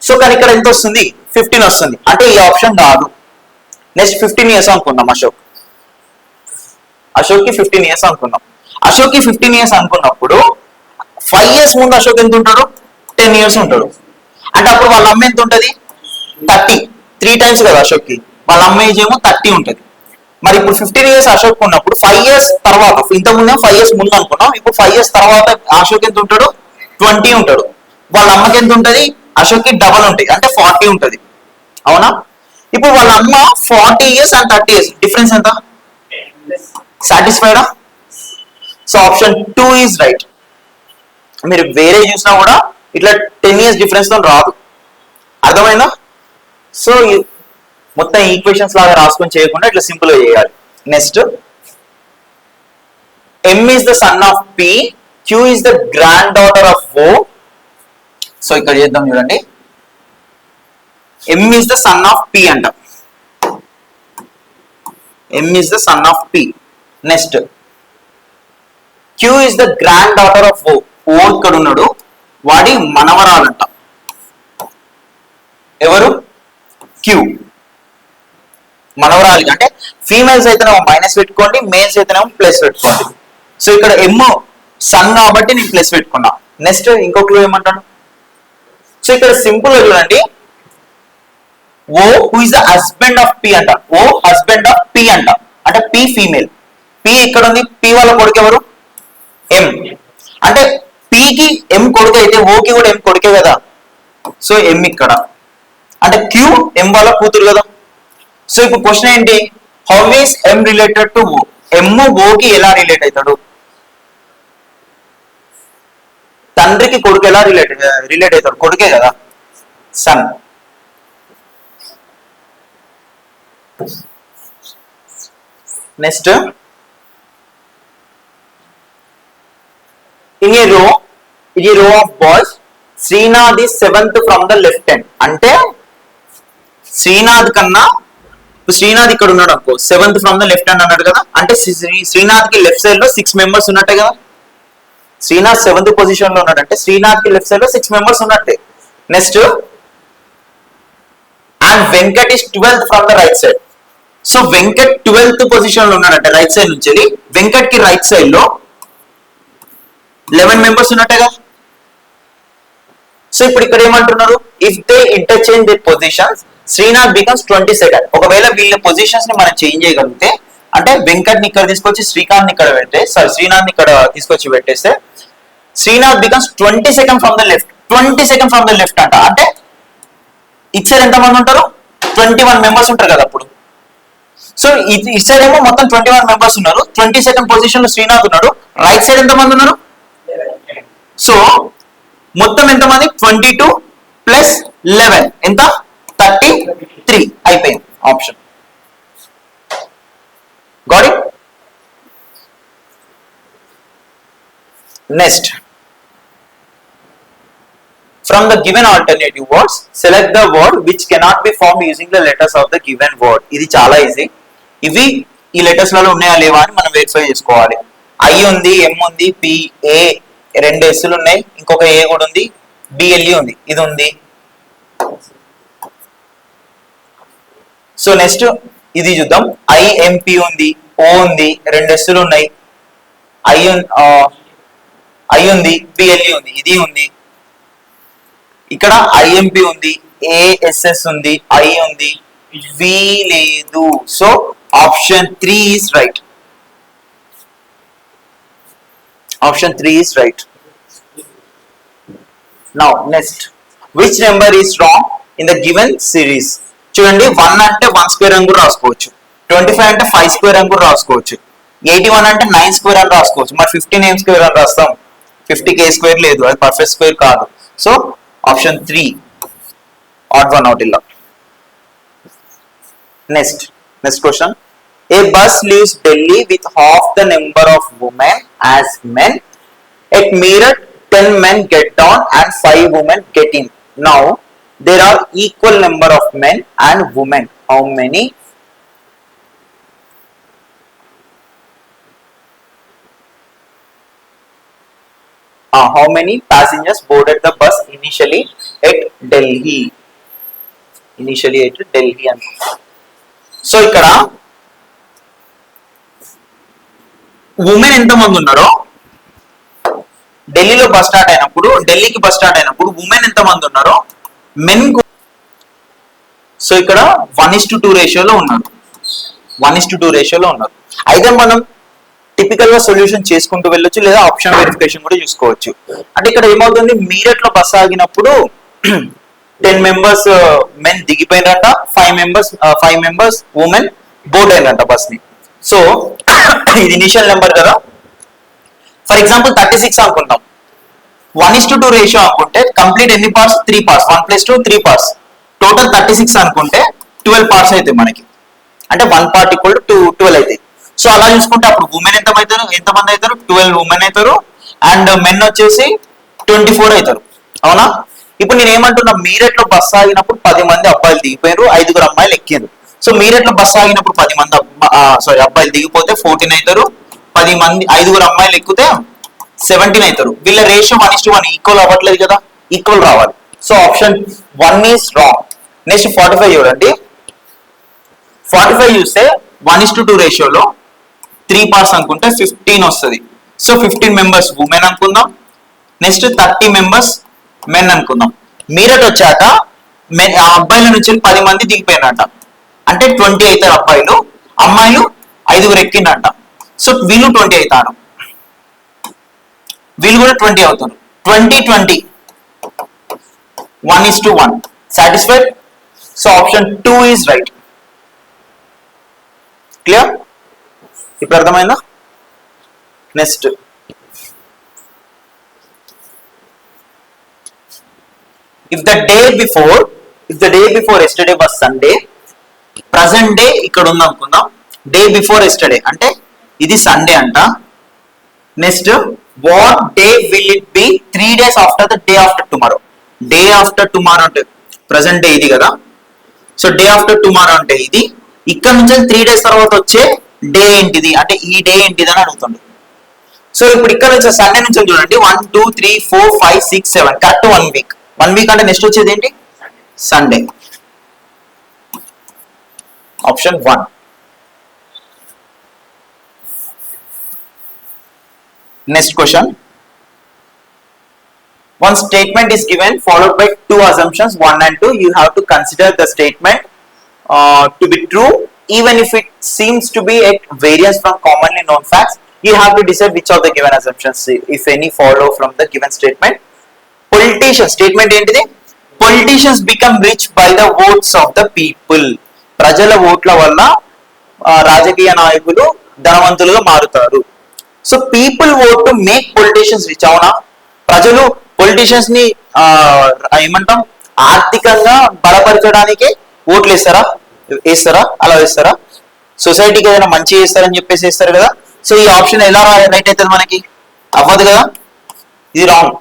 సో కానీ ఇక్కడ ఎంత వస్తుంది? 15 వస్తుంది. అంటే ఈ ఆప్షన్ కాదు. నెక్స్ట్ 15 years అనుకుందాం. అశోక్కి 15 years అనుకుందాం. అశోక్కి 15 years అనుకున్నప్పుడు 5 years ముందు అశోక్ ఎంత ఉంటాడు? 10 years ఉంటాడు. అంటే అప్పుడు వాళ్ళ అమ్మ ఎంత ఉంటుంది? 30. 3 times కదా అశోక్కి. వాళ్ళ అమ్మ ఏజ్ ఏమో 30 ఉంటుంది. మరి ఇప్పుడు 15 years అశోక్ ఉన్నప్పుడు 5 years తర్వాత, ఇంతకుముందే 5 years ముందు అనుకున్నాం, ఇప్పుడు 5 years తర్వాత అశోక్ ఎంత ఉంటాడు? 20 ఉంటాడు. వాళ్ళ అమ్మకి ఎంత ఉంటుంది? అశోక్ కి డబల్ ఉంటాయి అంటే 40 ఉంటుంది, అవునా? ఇప్పుడు వాళ్ళ అమ్మ 40 years అండ్ 30 years డిఫరెన్స్ ఎంత? సాటిస్ఫైడా? So option 2 is right. మీరు వేరే చూసినా కూడా ఇట్లా 10 years డిఫరెన్స్ తో రాదు, అర్థమైందా? సో మొత్తం ఈక్వేషన్స్ లాగా రాసుకొని చేయకుండా ఇట్లా సింపుల్ గా చేయాలి. Next, M is the son of P, Q is the granddaughter of O. So ఇక్కడ చేద్దాం చూడండి, M is the son of P అంట, M is the son of P. Next, Q is the granddaughter of O. O ఇక్కడ ఉన్నాడు, వాడి మనవరాలంట. ఎవరు? Q. మనవరాలి అంటే females అయితేనేమో మైనస్ పెట్టుకోండి, మేల్స్ అయితేనేమో ప్లస్ పెట్టుకోండి. సో ఇక్కడ ఎమ్ సన్ కాబట్టి నేను ప్లస్ పెట్టుకున్నా. నెక్స్ట్ ఇంకో క్లూ ఏమంటాను? సో ఇక్కడ సింపుల్ గా చూడండి, O who is the husband of P అంట, ఓ హస్బెండ్ ఆఫ్ పి అంట, అంటే పి ఫీమేల్. పి ఇక్కడ ఉంది, పి వాళ్ళ కొడుకు ఎవరు? ఎం. అంటే పికి ఎం కొడుకు అయితే ఓకి కూడా ఎం కొడుకే కదా, సో ఎం ఇక్కడ. అంటే క్యూ ఎం వాళ్ళ కూతురు కదా. సో ఇప్పుడు క్వశ్చన్ ఏంటి, how is M related to O? M ఓకి ఎలా రిలేట్ అవుతాడు? తండ్రికి కొడుకు ఎలా రిలేట్ అవుతాడు? కొడుకే కదా, సన్. నెక్స్ట్, ఇన్ ఏ రో of boys Srinath is 7th from the left hand. అంటే శ్రీనాథ్ కన్నా శ్రీనాథ్ ఇక్కడ ఉన్నాడు అనుకో, 7th from the left hand అన్నాడు కదా, అంటే శ్రీనాథ్ కి లెఫ్ట్ సైడ్ లో 6 members ఉన్నట్టే కదా. శ్రీనాథ్ 7th పొజిషన్ లో ఉన్నాడు అంటే శ్రీనాథ్ కి లెఫ్ట్ సైడ్ లో 6 members ఉన్నట్టే. Next, and Venkat is 12th from the right side. So Venkat 12th position లో ఉన్నాడంటే రైట్ సైడ్ నుంచి, వెంకట్ కి రైట్ సైడ్ లో 11 members ఉన్నట్టేగా. సో ఇప్పుడు ఇక్కడ ఏమంటున్నారు, if they interchange the positions Srinath becomes 22nd. ఒకవేళ వీళ్ళ పొజిషన్స్ ని మనం చేంజ్ చేయగలిగితే, అంటే వెంకట్ ని ఇక్కడ తీసుకొచ్చి శ్రీకాంత్ ని ఇక్కడ పెట్టే, శ్రీనాథ్ ని ఇక్కడ తీసుకొచ్చి పెట్టేస్తే Srinath becomes 22nd from the left. 22nd from the left అంట, అంటే ఇచ్చారు ఎంత మంది ఉంటారు? 21 members ఉంటారు కదా అప్పుడు. సో ఇటు సైడ్ ఏమో మొత్తం 21 members ఉన్నారు, 22nd పొజిషన్ లో శ్రీనాథ్ ఉన్నాడు, రైట్ సైడ్ ఎంత మంది ఉన్నారు? సో మొత్తం ఎంత మంది? 22 ప్లస్ 11 ఎంత? 33 అయిపోయింది option. Got it? Next, from the given alternative words select the word which cannot be formed using the letters of the given word. ఇది చాలా ఈజీ. ఇవి ఈ లెటర్స్ లలో ఉన్నాయా లేవా అని మనం వెరిఫై చేసుకోవాలి. ఐ ఉంది, ఎం ఉంది, పి, ఏ 2 ఎస్లు ఉన్నాయి, ఇంకొక ఏ కూడా ఉంది, బిఎల్ఈ ఉంది, ఇది ఉంది. సో నెక్స్ట్ ఇది చూద్దాం, ఐఎంపి ఉంది, ఓ ఉంది, 2 ఎస్లు ఉన్నాయి, ఐ ఉంది, బిఎల్ఈ ఉంది, ఇది ఉంది. ఇక్కడ ఐఎంపి ఉంది, ఏఎస్ఎస్ ఉంది, ఐ ఉంది, వి లేదు. So option 3 is right. Option 3 is right. Now next, which number is wrong in the given series? చూడండి, 1 అంటే 1 square అని కూడా రాసుకోవచ్చు, 25 అంటే 5 square అని కూడా రాసుకోవచ్చు, 81 అంటే 9 square అని రాసుకోవచ్చు. మరి 15 ఏం స్క్వేర్ అని రాస్తాం? 50k square లేదు, అది పర్ఫెక్ట్ స్క్వేర్ కాదు. So option 3 odd one out illa. Next question. A bus leaves Delhi with half the number of women as men. At Meerut 10 men get down and 5 women get in. Now there are equal number of men and women. How many? How many passengers boarded the bus initially at Delhi? So ఇక్కడ women ఎంత మంది ఉన్నారో, ఢిల్లీకి bus start అయినప్పుడు women ఎంత మంది ఉన్నారో men. So ఇక్కడ 1:2 రేషియోలో ఉన్నారు, 1:2 రేషియోలో ఉన్నారు. అయితే మనం టిపికల్ గా సొల్యూషన్ చేసుకుంటూ వెళ్ళొచ్చు, లేదా ఆప్షన్ వెరిఫికేషన్ కూడా చూసుకోవచ్చు. అంటే ఇక్కడ ఏమవుతుంది, మీరట్ లో బస్ ఆగినప్పుడు 10 members మెన్ దిగిపోయినట, 5 members ఉమెన్ బోర్డ్ అయినట బస్ ని. సో ఇది ఇనిషియల్ నెంబర్ కదా. ఫర్ ఎగ్జాంపుల్ 36 అనుకుందాం. 1:2 రేషియో అనుకుంటే కంప్లీట్ ఎన్ని పార్ట్స్? 3 పార్ట్స్. 1+2 3 పార్ట్స్. టోటల్ 36 అనుకుంటే 12 పార్ట్స్ అవుతాయి మనకి. అంటే 1 part = 12 అవుతాయి. సో అలా చూసుకుంటే అప్పుడు ఉమెన్ ఎంతమంది అవుతారు? 12 ఉమెన్ అవుతారు. అండ్ మెన్ వచ్చేసి 24 అవుతారు. అవునా? ఇప్పుడు నేను ఏమంటున్నా, మీరెట్లో బస్సు ఆగినప్పుడు 10 మంది అబ్బాయిలు దిగిపోయారు, 5 అమ్మాయిలు ఎక్కారు. సో మీరెట్లో బస్సు ఆగినప్పుడు 10 మంది అబ్బాయిలు దిగిపోతే 14 అవుతారు. 5 అమ్మాయిలు ఎక్కితే 17 అవుతారు. వీళ్ళ రేషియో 1:1 ఈక్వల్ అవ్వట్లేదు కదా, ఈక్వల్ రావాలి. So option 1 is wrong. Next 45 చూడండి. 45 చూస్తే 1:2 రేషియోలో 3 పార్ట్స్ అనుకుంటే 15 వస్తుంది. సో 15 members ఉమెన్ అనుకుందాం. నెక్స్ట్ 30 members మెన్ అనుకుందాం. మీరట్ వచ్చాక అబ్బాయిల నుంచి 10 మంది దిగిపోయినట్ట, అంటే 20 అవుతారు అబ్బాయిలు. అమ్మాయిలు 5 ఎక్కిందంట. సో వీళ్ళు 20 అవుతారు, వీళ్ళు కూడా 20 అవుతారు. 20 1:1 satisfied. So option 2 is right. Clear? ఇప్పుడు అర్థమైందా? Next if the day before yesterday was Sunday, present day ఇక్కడ ఉంది అనుకుందాం. డే బిఫోర్ ఎస్టర్డే అంటే ఇది సండే అంట. Next what day will it be 3 days after the day after tomorrow? Day after tomorrow అంటే present day ఇది కదా. So day after tomorrow అంటే ఇది. ఇక్కడ నుంచి 3 days తర్వాత వచ్చే డే ఏంటిది అంటే ఈ డే ఏంటిది అని అడుగుతుంది. సో ఇప్పుడు ఇక్కడ నుంచి సండే నుంచి చూడండి 1 2 3 4 5 6 7 కరెక్ట్ 1 week. 1 week అంటే నెక్స్ట్ వచ్చేది ఏంటి? Sunday. Option 1. Next question. One statement is given followed by 2 assumptions 1 and 2. You have to consider the statement to be true even if it seems to be at variance from commonly known facts. You have to decide which of the given assumptions, if any, follow from the given statement. Politicians statement ఏంటిది? Politicians become rich by the votes of the people. ప్రజల ఓట్ల వల్ల రాజకీయ నాయకులు ధనవంతులుగా మారుతారు. So people vote to make politicians rich. అవునా? ప్రజలు పొలిటీషియన్స్ ని ఏమంటాం ఆర్థికంగా బలపరచడానికి ఓట్లు వేస్తారా? అలా వేస్తారా? సొసైటీకి ఏదైనా మంచి చేస్తారని చెప్పేసి వేస్తారు కదా. సో ఈ ఆప్షన్ ఎలా రైట్ అవుతుంది మనకి? అవ్వదు కదా, ఇది రాంగ్.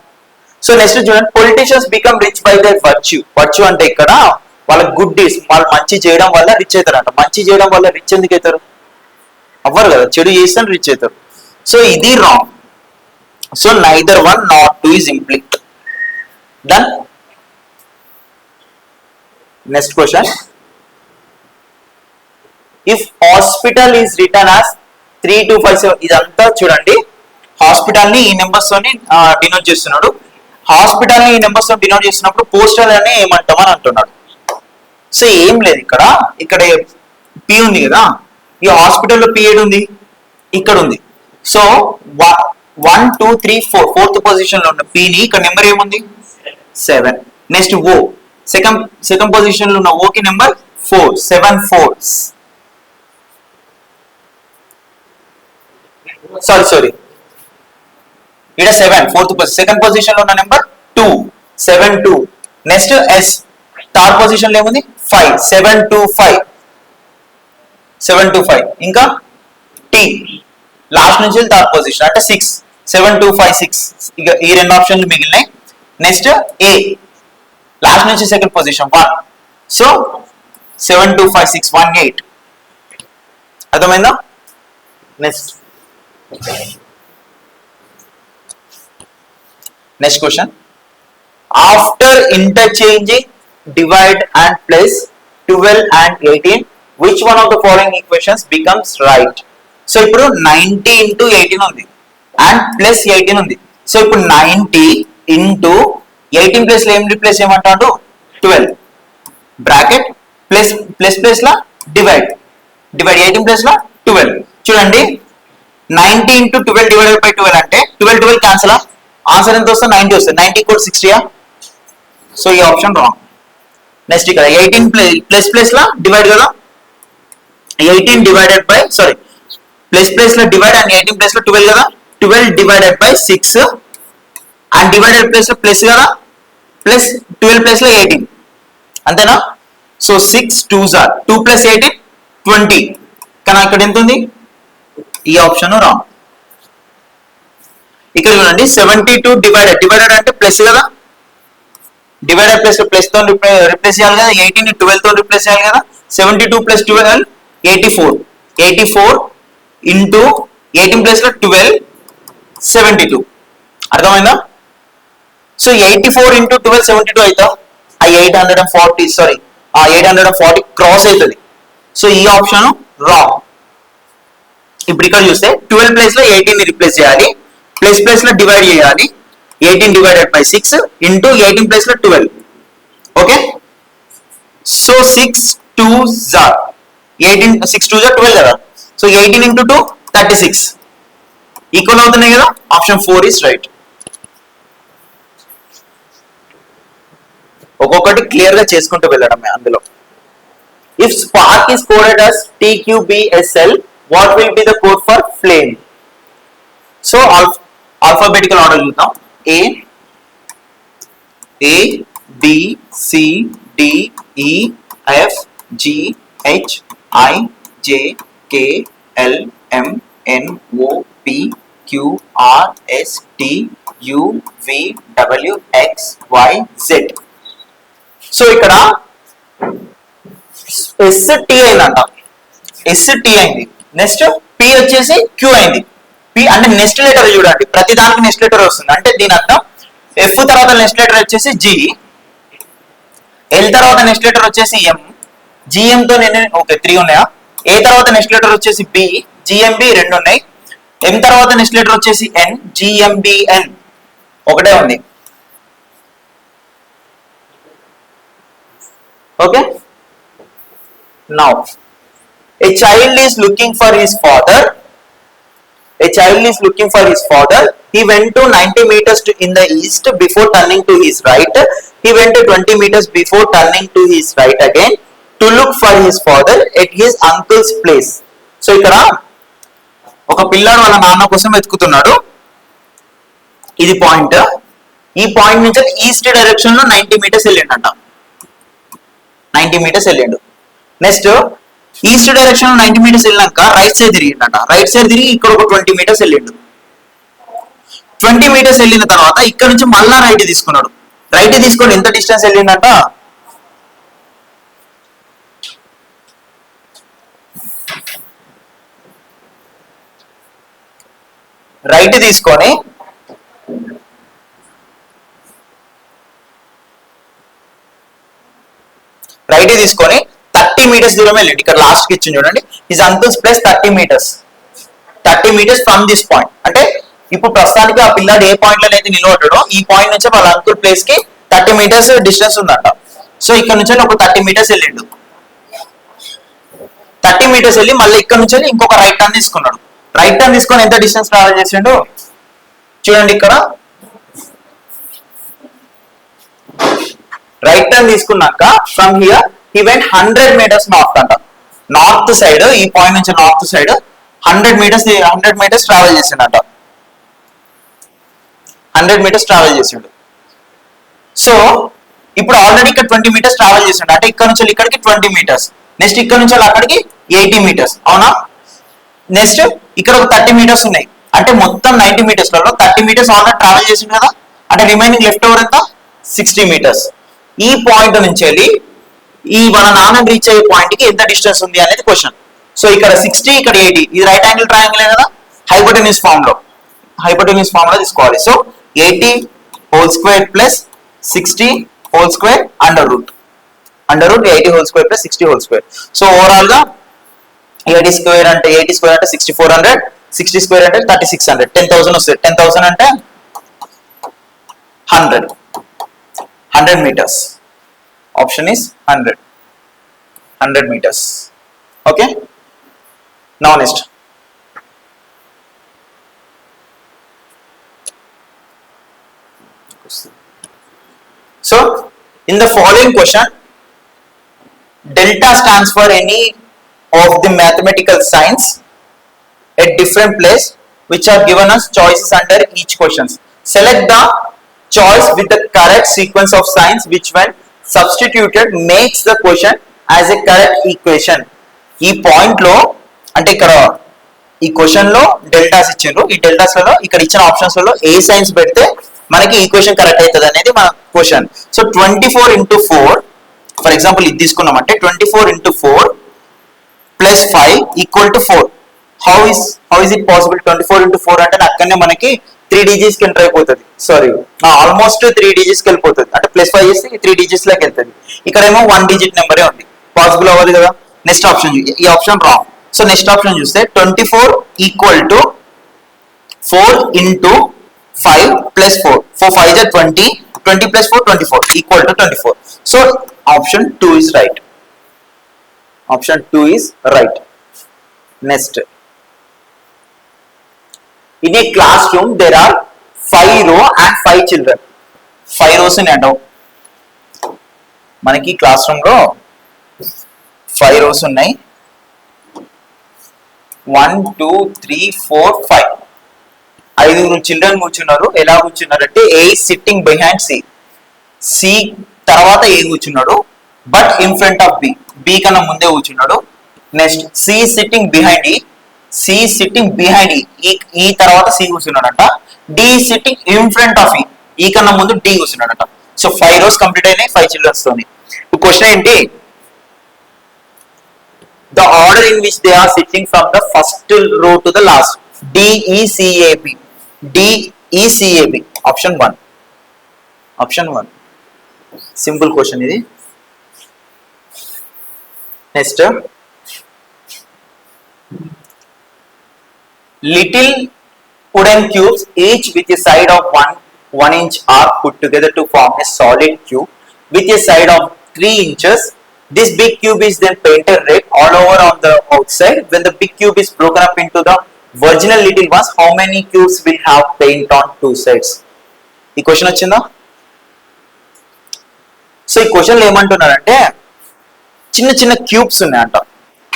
సో నెక్స్ట్ చూడండి. Politicians become rich by there virtue అంటే ఇక్కడ వాళ్ళ గుడ్ డీస్, వాళ్ళు మంచి చేయడం వల్ల రిచ్ అవుతారంట. మంచి చేయడం వల్ల రిచ్ ఎందుకు అవుతారు? అవ్వరు కదా, చెడు చేస్తే రిచ్ అవుతారు. సో ఇది wrong. So neither 1 nor 2 is implicit. Done. Next question. If hospital is written as 3257, ఇదంతా చూడండి హాస్పిటల్ ని ఈ నెంబర్స్ తోని డినోట్ చేస్తున్నాడు. హాస్పిటల్ ని ఈ నెంబర్స్ తో డినోట్ చేస్తున్నప్పుడు పోస్టల్ అని ఏమంటామని అంటున్నాడు. సో ఏం లేదు, ఇక్కడ పి ఉంది కదా, ఈ హాస్పిటల్లో పి ఏడు ఉంది, ఇక్కడ ఉంది. సో 1 2 3 4 4th పొజిషన్ లో ఉన్న పి ని ఇక్కడ నెంబర్ ఏముంది? 7. నెక్స్ట్ ఓ సెకండ్ పొజిషన్ లో ఉన్న ఓ కి నెంబర్ 4. 7 4s. సారీ ఇక్కడ 7 4th పొజిషన్. సెకండ్ పొజిషన్ లో ఉన్న number 2 7 2. Next is third position లో ఏముంది? 5 7 2 5 7 2 5. ఇంకా టీ లాస్ట్ నుంచి థర్డ్ పొజిషన్ అంటే 6 7 2 5 6. ఇక ఈ రెండు ఆప్షన్లు మిగిలినాయి. నెక్స్ట్ ఏ లాస్ట్ నుంచి సెకండ్ పొజిషన్ 1. సో 7 2 5 6 1 8. అర్థమైందా? Next question. After interchanging divide and place 12 and 18, which one of the following equations becomes right? So ఇప్పుడు 90 into 18 ఉంది అండ్ ప్లస్ 18 ఉంది. సో ఇప్పుడు 90 into 18 ప్లస్ లో ఏం రిప్లేస్ చేయమంటాడు? 12 బ్రాకెట్ ప్లస్ ప్లస్ లా divide 18 plus లా 12. చూడండి 90 into 12 divided by 12 అంటే 12 cancel. Answer ఎంత వస్తుంది? 90 వస్తుంది. 90 కూడా 60. సో ఈ ఆప్షన్ రాంగ్. నెక్స్ట్ ఇక్కడ 18 ప్లస్ లా డివైడ్ కదా, 18 డివైడెడ్ బై సారీ ప్లస్ లో డివైడ్ అండ్ 18 ప్లస్ లో 12 కదా, 12 divided by 6 and divided plus లో ప్లస్ కదా, ప్లస్ 12 ప్లస్ లో 18 అంతేనా. So 6 2s are 2 plus 18 20. కానీ ఇక్కడ ఎంత ఉంది, ఈ ఆప్షన్ రాంగ్. ఇక్కడ చూడండి 72 డివైడెడ్ అంటే ప్లస్ కదా, డివైడెడ్ ప్లస్ ప్లస్ తో రిప్లేస్ చేయాలి కదా, 18 12 తో రిప్లేస్ చేయాలి కదా, 72 ప్లస్ 12 84 ఇంటూ 18 ప్లస్ లో 12 72. అర్థమైందా. సో 84 ఇంటూ 12 72 అవుతా, ఆ 840 క్రాస్ అవుతుంది. సో ఈ ఆప్షన్ రాంగ్. ఇప్పుడు ఇక్కడ చూస్తే 12 ప్లస్ లో 18 ని రిప్లేస్ చేయాలి, ప్లస్ లో డివైడ్ చేయాలి, 18 డివైడెడ్ బై 6 ఇంటూ 18 ప్లస్ లో 12. ఓకే, సో 6 2s are 12 కదా, సో 18 ఇంటూ 2 36 ఈక్వల్ అవుతున్నాయి కదా. Option 4 is right. ఒక్కొక్కటి క్లియర్ గా చేసుకుంటూ వెళ్ళడమే అందులో. If spark is coded as TQBSL, what will be the code for flame? So alphabetical order చూద్దాం. A B C D E F G H I J K L M N O P Q R S T U V W X Y Z. So ఇక్కడ ST అయిందంట, ST అయింది. Next P వచ్చేసి Q అయింది. P అంటే next letter చూడండి, ప్రతి దానికి next letter వస్తుంది. అంటే దీని అర్థం F తర్వాత నెక్స్ట్ లెటర్ వచ్చేసి G, L తర్వాత నెక్స్ట్ లెటర్ వచ్చేసి M, GM తో నేను ఓకే 3 ఉన్నాయా. A తర్వాత నెక్స్ట్ లెటర్ వచ్చేసి B, GMB 2 ఉన్నాయి. M తర్వాత నెక్స్ట్ లెటర్ వచ్చేసి N, GMBN ఒకటే ఉంది. Okay, now a child is looking for his father. He went to 90 meters in the east before turning to his right. He went to 20 meters before turning to his right again to look for his father at his uncle's place. So ఇక్కడ ఒక పిల్లాడు వాళ్ళ నాన్న కోసం వెతుకుతున్నాడు. ఇది point. ఈ point నుంచి east direction లో 90 మీటర్స్ వెళ్ళిండంట, 90 మీటర్స్ వెళ్ళిండు. నెక్స్ట్ ఈస్ట్ డైరెక్షన్ లో 90 మీటర్స్ వెళ్ళినాక రైట్ సైడ్ తిరిగిండట, రైట్ సైడ్ తిరిగి ఇక్కడ ఒక 20 మీటర్స్ వెళ్ళిండు. 20 మీటర్స్ వెళ్ళిన తర్వాత ఇక్కడ నుంచి మళ్ళా రైట్ తీసుకున్నాడు. రైట్ తీసుకొని ఎంత డిస్టెన్స్ వెళ్ళిండట, రైట్ తీసుకొని రైట్ తీసుకొని 30 మీటర్స్ దూరం వెళ్ళండి. ఇక్కడ లాస్ట్ కి ఇచ్చింది చూడండి, his uncle's place 30 metres from this point. అంటే ఇప్పుడు ప్రస్తుతానికి ఆ పిల్లాడు ఏ పాయింట్ లో అయితే నిలబడ్డాడో ఈ పాయింట్ నుంచి వాళ్ళ అంకుల్ ప్లేస్ కి 30 మీటర్స్ డిస్టెన్స్ ఉందంట. సో ఇక్కడ నుంచి ఒక 30 మీటర్స్ వెళ్ళిండు. 30 మీటర్స్ వెళ్ళి మళ్ళీ ఇక్కడ నుంచి ఇంకొక రైట్ టర్న్ తీసుకున్నాడు. రైట్ టర్న్ తీసుకొని ఎంత డిస్టెన్స్ ట్రావెల్ చేసిండు చూడండి. ఇక్కడ రైట్ టర్న్ తీసుకున్నాక from here he went 100 metres north అంట. నార్త్ సైడ్, ఈ పాయింట్ నుంచి నార్త్ సైడ్ 100 మీటర్స్ ట్రావెల్ చేసిండట. 100 మీటర్స్ ట్రావెల్ చేసిండు. సో ఇప్పుడు ఆల్రెడీ ఇక్కడ 20 మీటర్స్ ట్రావెల్ చేసిండు. అంటే ఇక్కడ నుంచి ఇక్కడికి 20 మీటర్స్, నెక్స్ట్ ఇక్కడ నుంచి అక్కడికి 80 మీటర్స్, అవునా. నెక్స్ట్ ఇక్కడ ఒక 30 మీటర్స్ ఉన్నాయి. అంటే మొత్తం 90 మీటర్స్ లలో 30 మీటర్స్ ఆల్రెడీ ట్రావెల్ చేసిండు కదా. అంటే రిమైనింగ్ లెఫ్ట్ ఓవర్ ఎంత 60 మీటర్స్. ఈ పాయింట్ నుంచి వెళ్ళి ఈ మన నాన్న రీచ్ అయ్యే పాయింట్ కి ఎంత డిస్టెన్స్ ఉంది అనేది క్వశ్చన్. సో ఇక్కడ 60, ఇక్కడ 80, ఇది రైట్ యాంగిల్ ట్రయాంగిల్ కదా, హైపోటెన్యూస్ ఫామ్ లో తీసుకోవాలి. So 80 whole square plus 60 whole square under root 80 whole square plus 60 whole square. So overall గా 80 స్క్వేర్ అంటే 6400, 60 స్క్వేర్ అంటే 3600, 10,000 వస్తుంది. 10,000 అంటే 100 meters. Option is 100 meters. Okay. Now next. So in the following question, delta stands for any of the mathematical signs at different place which are given as choices under each questions. Select the choice with the correct sequence of signs which when substituted makes the question as a correct equation. ఈ point లో అంటే ఇక్కడ ఈ question లో deltas ఇచ్చిండ్రు, ఈ deltas లలో ఇక్కడ ఇచ్చిన ఆప్షన్స్ లలో ఏ సైన్స్ పెడితే మనకి ఈక్వేషన్ కరెక్ట్ అవుతుంది అనేది మన question. So 24 into 4 for example ఇది తీసుకున్నామంటే 24 into 4 plus 5 equal to 4. How is it possible? 24 into 4 అంటే అక్కడనే మనకి 3 digits కి ఎంటర్ అయిపోతుంది, సారీ ఆల్మోస్ట్ 3 digits కి వెళ్ళిపోతుంది, అంటే ప్లస్ 5 చేస్తే 3 digits లోకి వెళ్తుంది. ఇక్కడేమో 1 digit నెంబరే ఉంది, పాసిబుల్ అవ్వదు కదా. నెక్స్ట్ ఆప్షన్ ఈ option wrong. So next option చూస్తే 24 equal to 4 into 5 plus 4. 4 5 is 20, 20 plus 4 24 equal to 24. So option 2 is right. Option 2 is right. Next, in a classroom there are 5 row and 5 children. 5 rows in and out. మనకి class room లో 5 rows ఉన్నాయి. 1 2 3 4 5. 5 children కూర్చున్నారు. ఎలా కూర్చున్నారంటే A sitting behind C, C తర్వాత A కూర్చున్నాడు but in front of B, B కన్నా ముందే కూర్చున్నాడు. Next C sitting behind E, C sitting behind E తర్వాత సి కూర్చున్నాడట. D sitting in front of E కన్నా ముందు డి కూర్చున్నాడట. సో 5 rows కంప్లీట్ అయినాయి 5 చిల్డ్రన్స్ తోని. క్వశ్చన్ ఏంటి? The order in which they are sitting from the first row to the last. DECAB. DECAB. Option 1. Option 1. Simple question ఇది. Next. Little wooden cubes each with a side of 1 inch are put together to form a solid cube with a side of 3 inches. This big cube is then painted red all over on the outside. When the big cube is broken up into the original little ones, how many cubes will have paint on 2 sides? ఈ question వచ్చిందా? So ఈ క్వశ్చన్లో ఏమంటున్నారంటే చిన్న చిన్న cubes ఉన్నాయంట.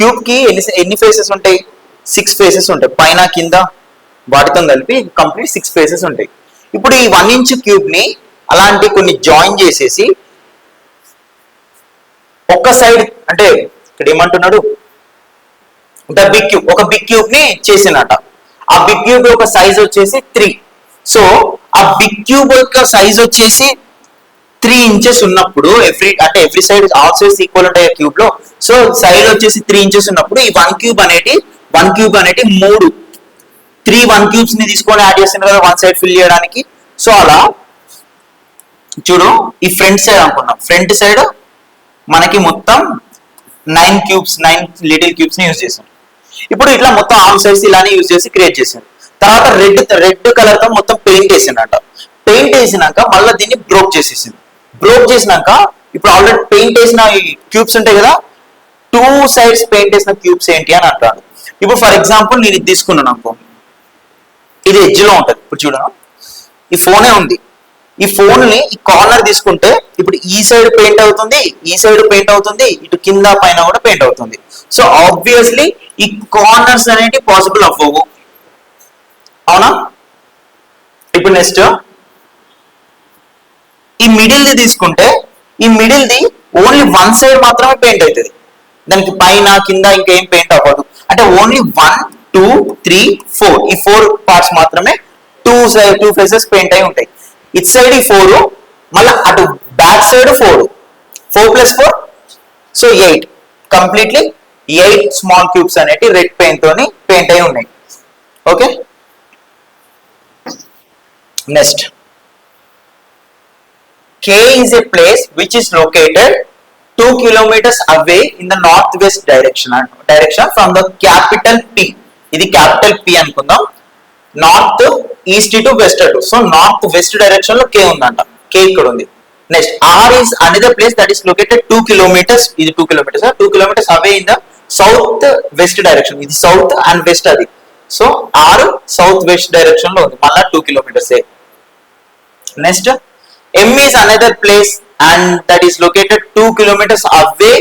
Cube కి ఎన్ని ఫేసెస్ ఉంటాయి? 6 ఫేసెస్ ఉంటాయి, పైన కింద వాటితో కలిపి కంప్లీట్ 6 ఫేసెస్ ఉంటాయి. ఇప్పుడు ఈ 1 inch క్యూబ్ ని అలాంటి కొన్ని జాయిన్ చేసేసి ఒక సైడ్ అంటే ఇక్కడ ఏమంటున్నాడు ద బిగ్ క్యూబ్, ఒక బిగ్ క్యూబ్ ని చేసినట. ఆ బిగ్ క్యూబ్ యొక్క సైజ్ వచ్చేసి 3. సో ఆ బిగ్ క్యూబ్ యొక్క సైజ్ వచ్చేసి 3 inches ఉన్నప్పుడు every side all sides equal ఉంటాయి క్యూబ్ లో. సో సైడ్ వచ్చేసి 3 inches ఉన్నప్పుడు ఈ 1 క్యూబ్ అనేది 3 1 cubes ని తీసుకొని యాడ్ చేస్తున్నారు కదా 1 సైడ్ ఫిల్ చేయడానికి. సో అలా చూడు ఈ ఫ్రంట్ సైడ్ అనుకున్నాం, ఫ్రంట్ సైడ్ మనకి మొత్తం 9 cubes 9 లిటిల్ క్యూబ్స్ ని యూజ్ చేసాం. ఇప్పుడు ఇట్లా మొత్తం ఆల్ సైడ్స్ ఇలానే యూజ్ చేసి క్రియేట్ చేసాను. తర్వాత రెడ్ కలర్ తో మొత్తం పెయింట్ వేసిందంట. పెయింట్ వేసినాక మళ్ళీ దీన్ని బ్రోక్ చేసేసింది. బ్రోక్ చేసినాక ఇప్పుడు ఆల్రెడీ పెయింట్ వేసిన ఈ క్యూబ్స్ ఉంటాయి కదా, 2 sides పెయింట్ వేసిన క్యూబ్స్ ఏంటి అని అంటాడు. ఇప్పుడు ఫర్ ఎగ్జాంపుల్ నేను ఇది తీసుకున్నాను అనుకో, ఇది ఎడ్జ్ లో ఉంటుంది. ఇప్పుడు చూడను ఈ ఫోనే ఉంది, ఈ ఫోన్ ని ఈ కార్నర్ తీసుకుంటే ఇప్పుడు ఈ సైడ్ పెయింట్ అవుతుంది, ఈ సైడ్ పెయింట్ అవుతుంది, ఇటు కింద పైన కూడా పెయింట్ అవుతుంది. సో ఆబ్వియస్లీ ఈ కార్నర్స్ అనేవి పాసిబుల్ అవ్వవు, అవునా? ఇప్పుడు నెక్స్ట్ ఈ మిడిల్ ది తీసుకుంటే ఈ మిడిల్ ది ఓన్లీ 1 side మాత్రమే పెయింట్ అవుతుంది, దానికి పైన కింద ఇంకేం పెయింట్ అవ్వదు. అంటే ఓన్లీ 1 2 3 4 ఈ 4 parts మాత్రమే 2 faces పెయింట్ అయి ఉంటాయి. ఇట్ సైడ్ ఈ 4, మళ్ళీ అటు back side 4 + 4 so 8 completely 8 small cubes అనేవి రెడ్ పెయింట్ తోని పెయింట్ అయి ఉన్నాయి. Okay, next K is a place which is located 2 kilometers away in the northwest direction from the capital P. ఇది క్యాపిటల్ P అనుకుందాం. North east to west to, so north west direction లో K ఉందంట. K ఇక్కడ ఉంది. Next R is another place that is located 2 kilometers, ఇది 2 kilometers 2 kilometers away in the south west direction. ఇది south and west అది, so R south west direction లో ఉంది, మళ్ళా 2 kilometers. Next M is another place and that is located 2 kilometers away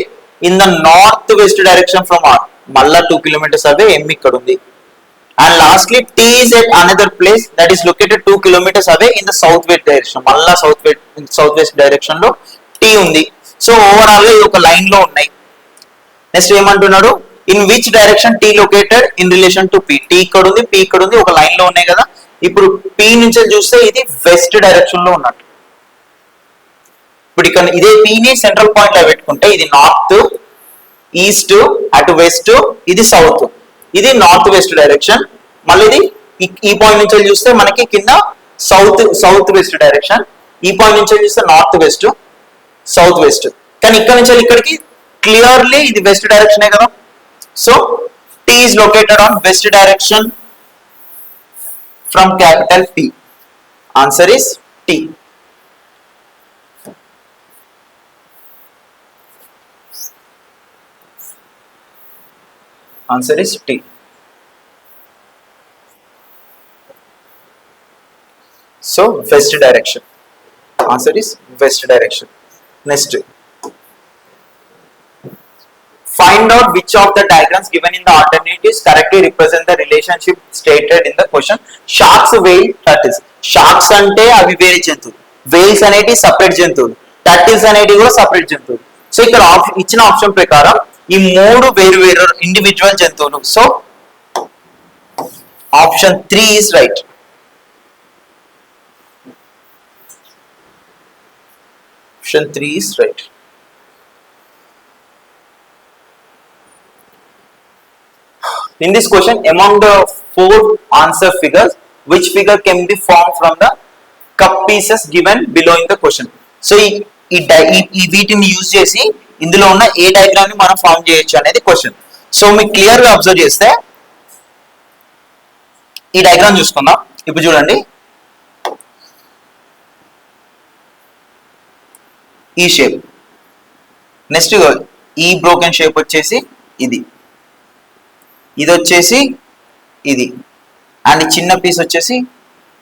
in the north west direction from R, మళ్ళా 2 kilometers away M ఇక్కడ ఉంది. And lastly T is at another place that is located 2 kilometers away in the southwest direction, మళ్ళా south west direction లో T ఉంది. So overall గా ఇది ఒక line లో ఉన్నాయి. నెక్స్ట్ ఏమంటున్నాడు, in which direction T located in relation to P, T ఇక్కడ ఉంది, P ఇక్కడ ఉంది, ఒక లైన్ లో ఉన్నాయి కదా. ఇప్పుడు P నుంచి చూస్తే ఇది వెస్ట్ డైరెక్షన్ లో ఉన్నట్టు. ఇప్పుడు ఇక్కడ ఇదే P ని సెంట్రల్ పాయింట్ లో పెట్టుకుంటే ఇది నార్త్, ఈస్ట్, అటు వెస్ట్, ఇది సౌత్, ఇది నార్త్ వెస్ట్ డైరెక్షన్. మళ్ళీ ఇది ఈ పాయింట్ నుంచి చూస్తే మనకి కింద సౌత్ వెస్ట్ డైరెక్షన్, ఈ పాయింట్ నుంచి చూస్తే నార్త్ వెస్ట్, సౌత్ వెస్ట్. కానీ ఇక్కడ నుంచి ఇక్కడికి క్లియర్లీ ఇది వెస్ట్ డైరెక్షన్ కదా. So T is located on west direction from capital T. Answer is T. Answer is T. So west direction. Answer is west direction. Next. Find out which of the diagrams given in the alternatives correctly represent the relationship stated in the question. Sharks, whale, turtles. Sharks అంటే అవి వేరే జంతువులు, Wales అనేటి separate జంతువులు, turtles అనేటి కూడా separate జంతువులు. So ఇక్కడ ఇచ్చిన ఆప్షన్ ప్రకారం ఈ మూడు వేరు వేరు ఇండివిజువల్ జంతువులు. So option 3 is right. Option 3 is right. In this question, among the 4 answer figures, which figure can be formed from the cup pieces given below in the question? So, ఈ వీటిని use చేసి ఇందులో ఉన్న ఏ diagram ని మనం form చేయొచ్చు అనేది question. So మీకు క్లియర్ గా అబ్జర్వ్ చేస్తే ఈ డయాగ్రామ్ చూసుకుందాం. ఇప్పుడు చూడండి, ఈ షేప్, నెక్స్ట్ ఈ బ్రోకెన్ షేప్ వచ్చేసి ఇది, ఇది వచ్చేసి ఇది, అండ్ చిన్న పీస్ వచ్చేసి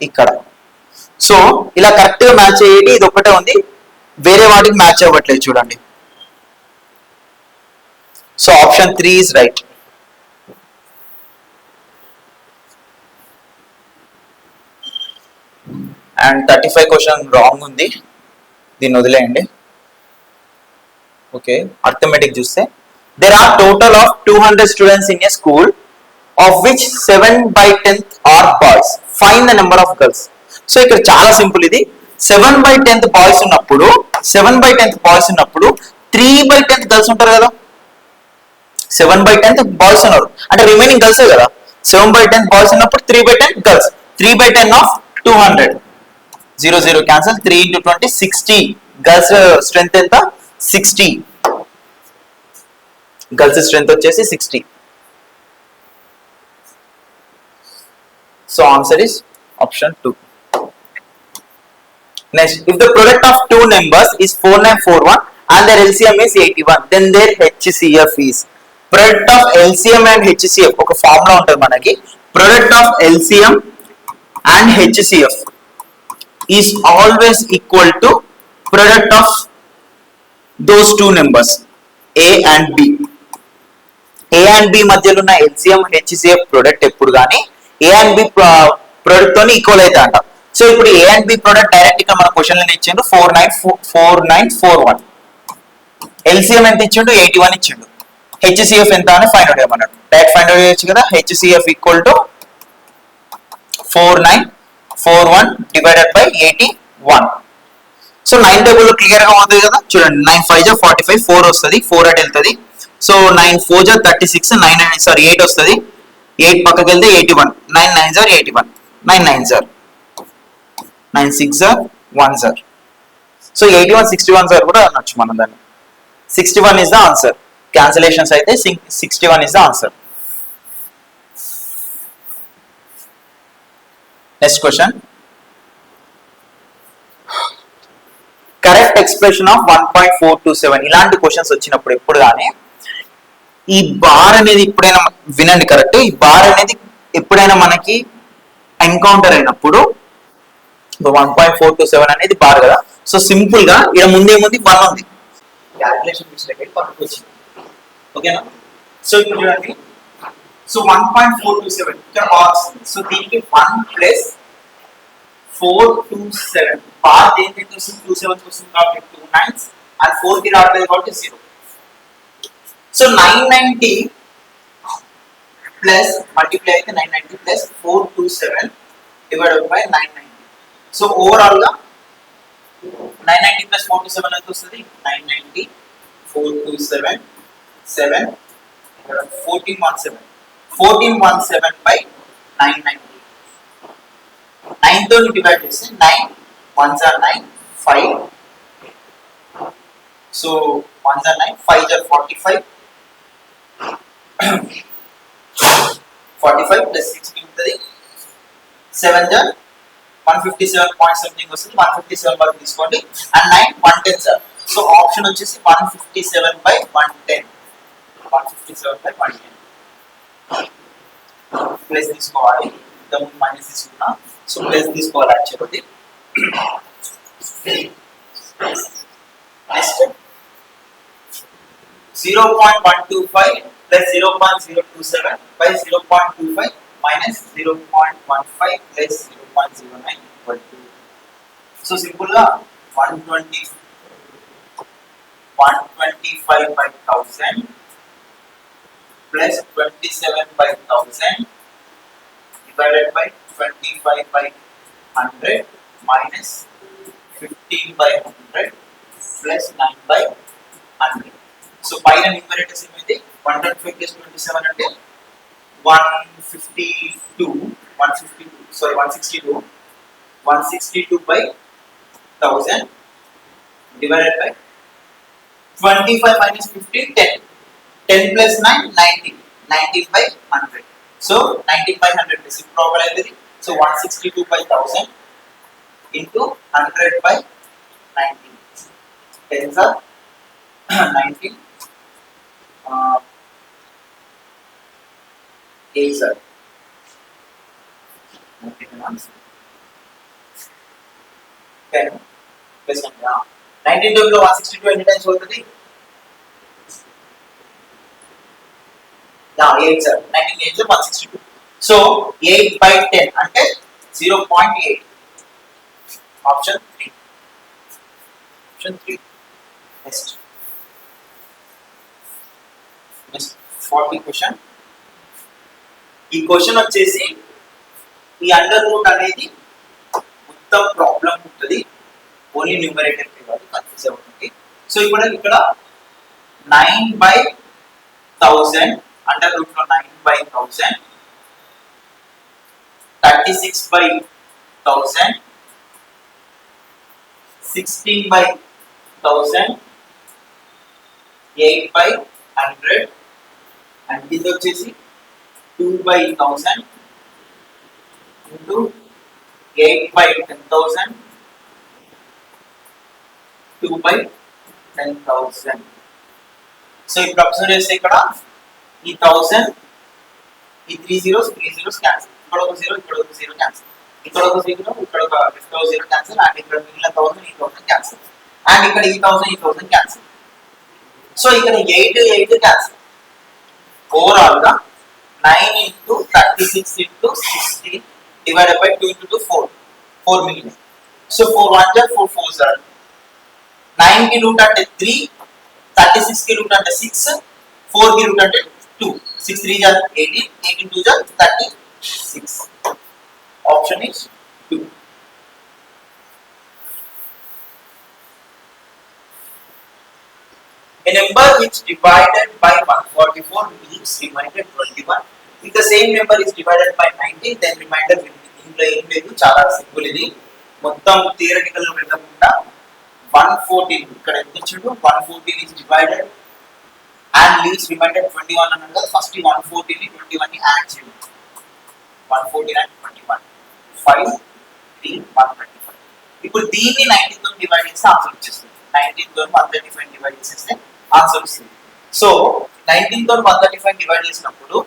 ఇక్కడ. సో ఇలా కరెక్ట్ గా మ్యాచ్ అయ్యేది ఇది ఒక్కటే ఉంది, వేరే వాటికి మ్యాచ్ అవ్వట్లేదు చూడండి. So option 3 is right. And 35 question wrong ఉంది, దీన్ని వదిలేయండి. ఓకే, అర్థమెటిక్ చూస్తే there are total of 200 students in a school of which 7/10 are boys. Find the number of girls. So ఇక్కడ చాలా సింపుల్, ఇది 7/10 బాయ్స్ ఉన్నప్పుడు 7/10 బాయ్స్ ఉన్నప్పుడు 3/10 గర్ల్స్ ఉంటారు కదా. 7/10 బాయ్స్ ఉన్నారు అంటే రిమైనింగ్ గర్ల్సే కదా. 7/10 బాయ్స్ ఉన్నప్పుడు 3/10 girls. 3/10 of 200, 0 0 cancel, 3 into 20 60. Girls strength ఎంత? 60. గర్ల్స్ స్ట్రెంత్ వచ్చేసి 60. So answer is option 2. Next, if the product of two numbers is 4941 and their LCM is 81, then their HCF is. Product of LCM and HCF ఒక formula ఉంటుంది మనకి. Product of LCM and HCF is always equal to product of those two numbers A and B. A and B మధ్యలో ఉన్న LCM HCF product ఎప్పుడు కానీ A and B product తోని equal అయితే అంట. సో ఇప్పుడు A and B product direct గా మన క్వశ్చన్ లో ఇచ్చిండు 4941. LCM ఎంత ఇచ్చిండు? 81 ఇచ్చిండు. HCF ఎంత అని ఫైండ్ అవుట్ చేయమన్నాడు. డైరెక్ట్ ఫైండ్ అవుట్ చేయొచ్చు కదా. HCF equal to 4941 divided by 81. So 9 table లో క్లియర్ గా ఉంది కదా. చూడండి, 9 5 జా 45, 4 వస్తుంది, 4 అటు వెళ్తుంది. సో 9 4 జా 36, 8 వస్తుంది, 8 పక్కకి వెళ్తే 81, 9 9 జా 81, 9 9 జా 9 6 జా 1 జా. సో 81 61 జా కూడా అనొచ్చు మనం దాన్ని. 61 ఇస్ ద ఆన్సర్. క్యాన్సిలేషన్స్ అయితే 61 is the answer. Next question, correct expression of 1.427. ఇలాంటి క్వశ్చన్స్ వచ్చినప్పుడు ఎప్పుడు కానీ ఈ బార్ అనేది ఎప్పుడైనా వినండి కరెక్ట్, ఈ బార్ అనేది ఎప్పుడైనా మనకి ఎన్కౌంటర్ అయినప్పుడు 1.427 అనేది బార్ కదా. సో సింపుల్ గా ఇక్కడ ముందేముంది 1 ఉంది, క్యాల్కులేషన్ మిస్టేక్ పక్కకు వచ్చింది. ఓకేనా. సో ఇప్పుడు చూడండి, సో 1.427 ఇక్కడ బాక్స్, సో దీనికి 1 ప్లస్ 427 పార్ట్ ఏంటి వస్తుంది, 27 వస్తుంది కాబట్టి 2 9 అండ్ 4 కి రావట్లేదు కాబట్టి 0. సో 990 ప్లస్ మల్టిప్లై అయితే 990 plus 427 divided by 990. So overall గా 990 ప్లస్ 427 ఎంత వస్తుంది, 990 427 7 1417 1417 by 990. 9 తో డివైడ్ చేస్తే 9 1s are 9 5, so 1s are 9 5s are 45 45 plus 60 ఉంటుంది, 7s are 157 point something వస్తుంది, 157 వరకు తీసుకోండి అండ్ 9 110 సార్. సో ఆప్షన్ వచ్చేసి 157 by 110, 157 by 110 ప్లస్ తీసుకోవాలి, ఇంతకుముందు మైనస్ తీసుకున్నా, సో ప్లస్ తీసుకోవాలి actually. Next 0.125 plus 0.027 by 0.25 minus 0.15 plus 0.09 equal to, so simple గా 125 by 1000 plus 27 by 1000 divided by 25 by 100 minus 15 by 100 plus 9 by 100. So పైన numerators ఏమైంది, 125 plus 27 అంటే 162 by 1000 divided by 25 minus 15 10, 10 plus 9 19, 19 by 100. So 19 by 100 reciprocal ayindi. So 162 by 1000 into 100 by 19, 10s are 19, 8s are 10 plus 19 లో 162 ఎన్ని times అవుతుంది, 8 sir, 19 8 లో 162. So 8 by 10 అంటే 0.8, option 3, option 3. Next 40 question. ఈ question వచ్చేసి ఈ అండర్ రూట్ అనేది మొత్తం ప్రాబ్లం ఉంటుంది, ఓన్లీ న్యూమరేటర్ కి కాదు, కన్ఫ్యూజ్ అవుతుంది. సో ఇప్పుడు ఇక్కడ 9 by 1000 అండర్ రూట్ లో 9 by 1000, 36 by 1000, 16 by 1000, 8 by 100 and ఇది వచ్చేసి 2 by 1000 into 8 by 10,000, 2 by 10,000. So ఇప్పుడు అబ్జర్వ్ చేస్తే ఇక్కడ ఈ 1000 ఈ 3 zeros క్యాన్సిల్, ఇక్కడ ఒక 0 ఇక్కడ ఒక 0 క్యాన్సిల్, ఇక్కడ ఒక 0 ఇక్కడ ఒక 0 క్యాన్సిల్ అండ్ ఇక్కడ మిగిలిన 1000 ఈ 1000 క్యాన్సిల్ అండ్ ఇక్కడ ఈ 1000 క్యాన్సిల్. సో ఇక్కడ 8 క్యాన్సిల్. ఓవరాల్ గా 9 into 36 into 60 divided by 2 into 2 4 మిగిలింది. సో 4 1 are 4 4s are 9 కి రూట్ అంటే 3, 36 కి రూట్ అంటే 6, 4 కి రూట్ అంటే 2, 6 3 are 18, 18 2 are 36. Option is 2. A number which divided by 144 leaves remainder 21. If the same number is divided by 19, then remainder will be ఇంట్లో ఏం లేదు, చాలా సింపుల్. ఇది మొత్తం థియరిటికల్ గా వెళ్ళకుండా 114 ఇక్కడ ఎంత ఇచ్చిండు, 114 is divided and leaves remainder 21 అన్నగా ఫస్ట్ 114 ని 21 ని యాడ్ చేయండి. 114 and 21 5 3 125. ఇప్పుడు దీన్ని 19 తో డివైడ్ చేస్తే ఆన్సర్ వచ్చేస్తుంది. 19 తో 135 డివైడ్ చేస్తే ఆన్సర్ వస్తుంది. సో 19 తో 135 డివైడ్ చేసినప్పుడు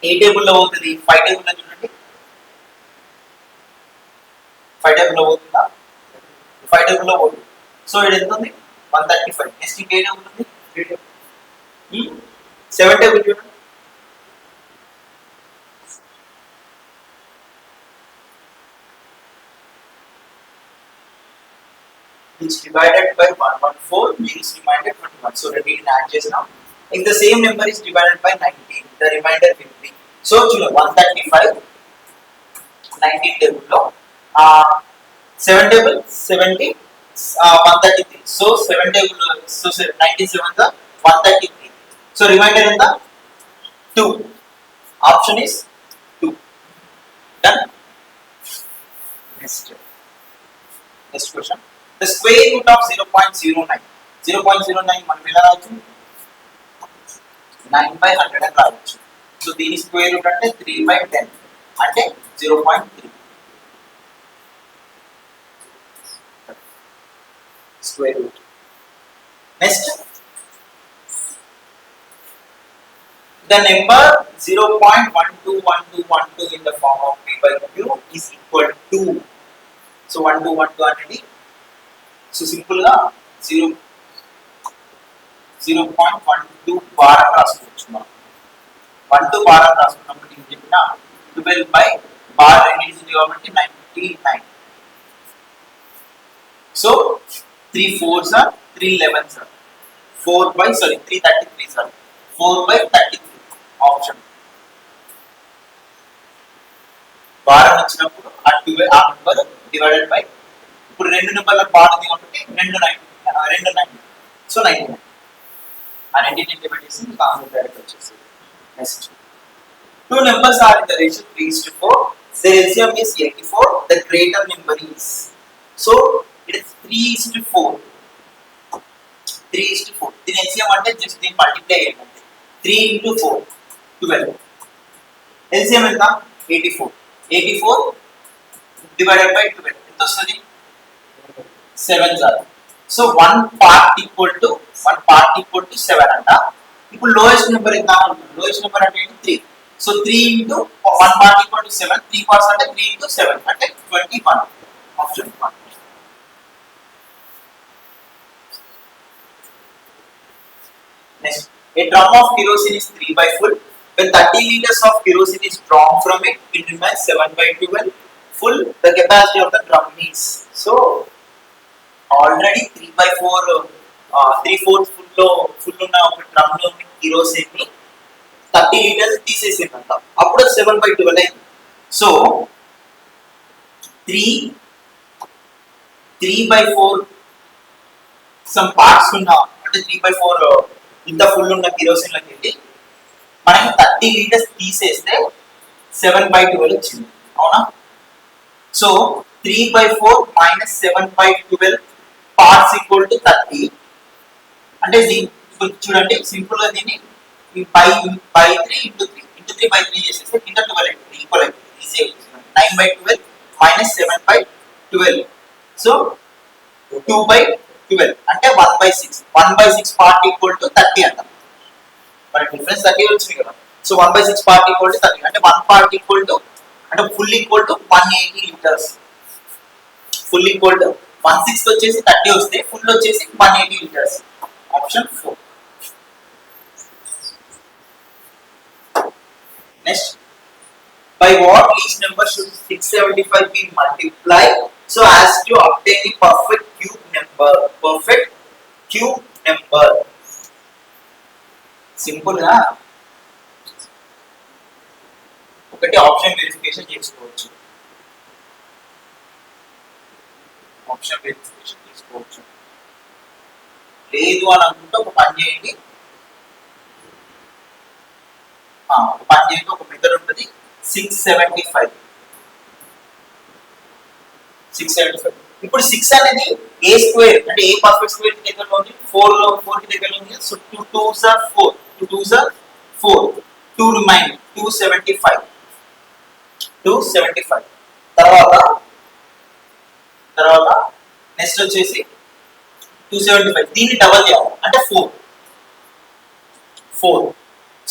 ఏ టేబుల్ లో అవుతుంది, 5 టేబుల్ లో చూడండి, 5 టేబుల్ లో అవుతుందా, 5 టేబుల్ లో అవుతుంది. సో ఇది ఎంత ఉంది 135. నెక్స్ట్ ఏ టేబుల్ ఉంది, 3 టేబుల్. 7 టేబుల్ చూడండి. It's divided by 114, B is remainder 21. So repeat and add just now. If the same number is divided by 19, the remainder will be. So చూడండి 135, 19 table లో 7 table 70, 133. So 7 table, so 97 the 133. So remainder in the 2. Option is 2. Done. Next question. The square root of 0.09. 0.09 మనం ఎలా రాయొచ్చు? 9/100 అని రాయొచ్చు. So దీని square root అంటే 3/10 అంటే 0.3 square root. Next the number 0.121212 in the form of p by q is equal to, so 1212 అనేది so simple గా 0.12 బార్ అని రాసుకోవచ్చు. మనం 12 బార్ అని రాసుకున్నప్పుడు ఏం చెప్పినా 12 బై బార్ అనేది కాబట్టి 99. So 3 4s are 3 11s are 333s are 4/33 option. Bar అని వచ్చినప్పుడు ఆ 12 ఆ నెంబర్ డివైడెడ్ బై, ఇప్పుడు రెండు నెంబర్ల బార్ ఉంది కాబట్టి 2 9 సో 99 ఆ రెండింటిని డివైడ్ చేసి మీకు ఆన్సర్ డైరెక్ట్ వచ్చేస్తుంది. Next 2 numbers are in the ratio 3:4, their LCM is 84, the greater number is, so it is 3:4. 3:4 దీని LCM అంటే జస్ట్ దీన్ని మల్టిప్లై చేయండి. 3 into 4 12. LCM ఎంత? 84. 84 divided by 12 ఎంత వస్తుంది? 7 sir. So 1 part equal to 7 అంట. ఇప్పుడు లోయెస్ట్ నెంబర్ ఎంత? లోయెస్ట్ నెంబర్ అంటే 3. So 3 into 1 part equal to 7. 3 parts అంటే 3 into 7 అంటే 21. Option 1. Next, a drum of kerosene is 3 by full. When 30 liters of kerosene is drawn from it, it remains 7/12 full. The capacity of the drum is, so already 3/4 3/4 full ఉన్న ఒక drum లో kerosene ని 30 litres తీసేసిందంట. అప్పుడు 7/12 అయింది. So 3/4 some parts ఉన్న అంటే 3/4 ఇంత full ఉన్న కిరోసిన్ లోకి వెళ్ళి మనం 30 లీటర్స్ తీసేస్తే 7/12 వచ్చింది. అవునా? So 3/4 minus 7/12 parts equal to 30. అంటే చూడండి సింపుల్ గా దీన్ని by 3 into 3/3 చేసేస్తే కింద 12 ఈక్వల్ అవుతుంది. ఈజీ అవుతుంది. 9/12 minus 7/12, సో 2/12 అంటే 1/6. 1/6 part equal to 30 అంటాం. మరి డిఫరెన్స్ 30 వచ్చింది కదా. సో 1/6 part equal to 30 అంటే 1 part equal to అంటే full equal to 180 litres. Full equal to 1/6 వచ్చేసి 30 వస్తే ఫుల్ వచ్చేసి 180 litres. Option 4. Next, by what least number should 675 be multiplied so as to obtain the perfect cube number? Perfect cube number. Simple గా ఒకటి option verification చేసుకోవచ్చు. Option verification చేసుకోవచ్చు. లేదు అని అనుకుంటే ఒక పని చేయండి. ఒక మెథడ్ ఉంటుంది 675. ఇప్పుడు 6 అనేది ఏ స్క్వేర్ అంటే ఏ పర్ఫెక్ట్ స్క్వేర్ కి దగ్గరలో ఉంది? 4 కి దగ్గరలో ఉంది. So 2 2s are 4. 2 2s are 4. 2 remain 275. తర్వాత నెక్స్ట్ వచ్చేసి 275 దీన్ని డబల్ చేయాలి అంటే 4.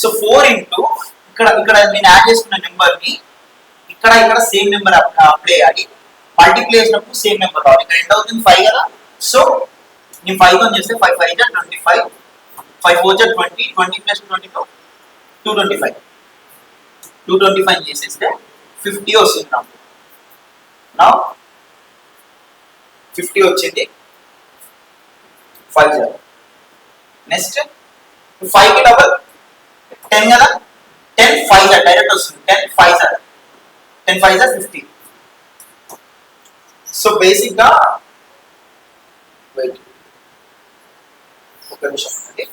సో 4 ఇంటూ ఇక్కడ నేను యాడ్ చేసుకున్న నెంబర్ ని ఇక్కడ సేమ్ నెంబర్ అప్లై చేయాలి. మల్టిప్లై చేసినప్పుడు సేమ్ నెంబర్ రావాలి. ఇక్కడ ఎంత అవుతుంది? 5 కదా. సో నేను 5 తో చేస్తే 5 5 25. 5 4 20, 20 plus 22 225. 225 చేసేస్తే 50 వస్తుంది నాకు. నా 50 వచ్చింది 5 0. నెక్స్ట్ 5 కి డబుల్ 10 కదా, 10 5 డైరెక్ట్ వస్తుంది. 10 5 10 5 50. సో బేసిక్ గా ఒక నిమిషం అండి,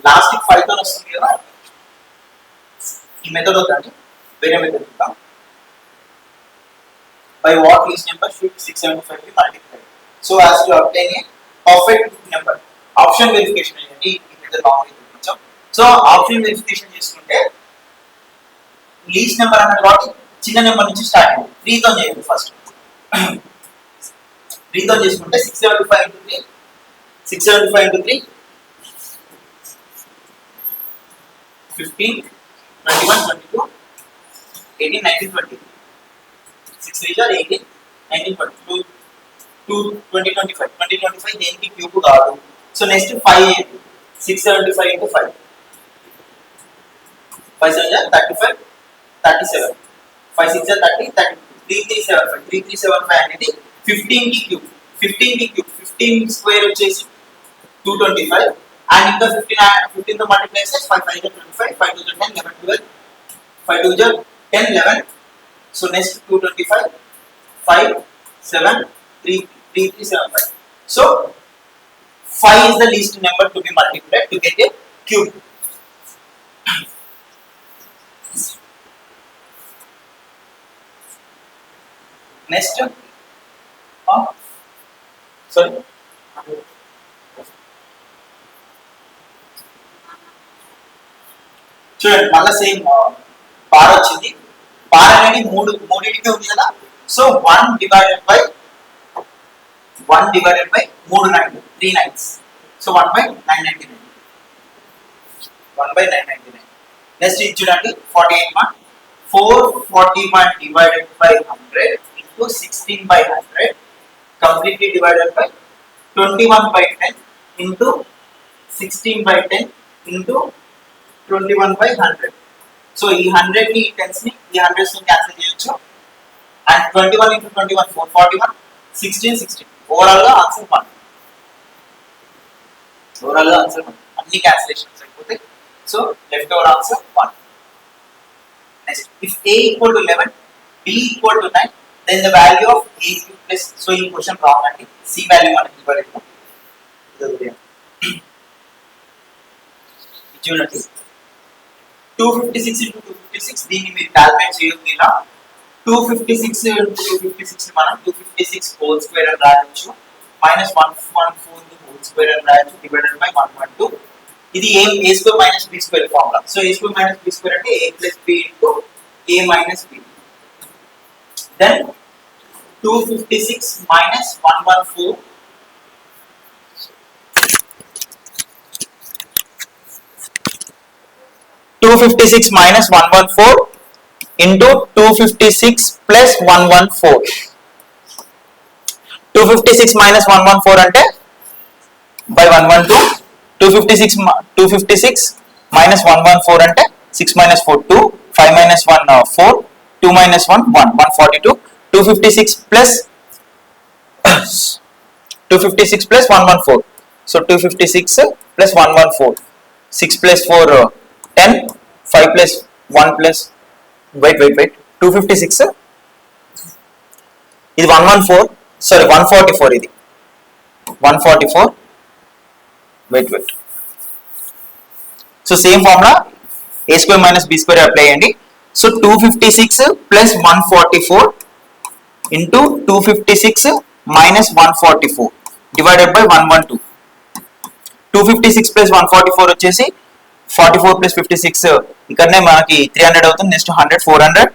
లాస్ట్ 5 తో వస్తుంది కదా, ఈ మెథడ్ వద్దండి, వేరే మెథడ్ చూద్దాం. By what least number should 675 be multiplied? So as to obtain a perfect number. Option verification అనేది ఇది లాంగ్ చూపించాం. సో ఆప్షన్ వెరిఫికేషన్ చేసుకుంటే లీస్ట్ నెంబర్ అన్నది కాబట్టి చిన్న నెంబర్ నుంచి స్టార్ట్ అయ్యింది. 3 తో చేయండి ఫస్ట్. 3 తో చేసుకుంటే 675 into 3 675 into 3 15 21 22 18 19 20 6 3 are 18 19 22 20 25 20 25 దేనికి క్యూబ్ కాదు. So next 5 675 into 5 5 7 are 35 37 5 6 are 30 32 3375 అనేది 15 కి క్యూబ్ 15 స్క్వేర్ వచ్చేసి 225 అండ్ ఇంకా 15 తో మల్టిప్లై చేస్తే 5 5 25 5 2 10 11 12 5 2 10 11. So next 225 5 7 3 375. So 5 is the least number to be multiplied to get a cube. Next sorry చూడండి మళ్ళీ సేమ్ బార్ వచ్చింది. బార్ అనేది మూడింటికి ఉంది కదా. So 1 divided by 3 9 3 9s. So 1 by 999 1 by 999. Next ఇది చూడండి 48 mark 441 divided by 100 into 16 by 100 completely divided by 21 by 10 into 16 by 10 into 21 by 100. So ఈ 100 ని ఈ 10s ని ఈ 100s ని క్యాన్సిల్ చేయొచ్చు. అండ్ 21 into 21 441 16 16 ఓవరాల్ గా ఆన్సర్ 1. ఓవరాల్ గా ఆన్సర్ 1. అన్ని క్యాన్సిలేషన్స్ అయిపోతాయి. So left over answer 1. Next if a equal to 11 b equal to 9 then the value of a plus. So ఈ క్వశ్చన్ రాంగ్ అండి, c వాల్యూ మనకి ఇవ్వలేదు. చూడండి 256 into 256 దీన్ని మీరు క్యాల్కులేట్ చేయొచ్చు. ఇలా 256 into 256 మనం 256 హోల్ స్క్వేర్ అని రాయొచ్చు, మైనస్ 114 హోల్ స్క్వేర్ అని రాయొచ్చు, డివైడెడ్ బై 112. ఇది a square minus b square formula. So a square minus b square అంటే a plus b into a minus b. Then 256 minus 114 256 minus 114 into 256 plus 114. 256 minus 114 అంటే by 112. 256 minus 114 అంటే 6 minus 4 2 5 minus 1 4 2 minus 1 1 142. 256 plus 114. So 256 plus 114 6 plus 4 10 5 plus 1 plus wait 256 ఇది 114 sorry 144 ఇది 144 wait so same formula a square minus b square apply చేయండి. so 256 plus 144 into 256 minus 144 divided by 112. 256 plus 144 వచ్చేసి 44 plus 56 ఇక్కడనే మనకి 300 అవుతుంది. Next 100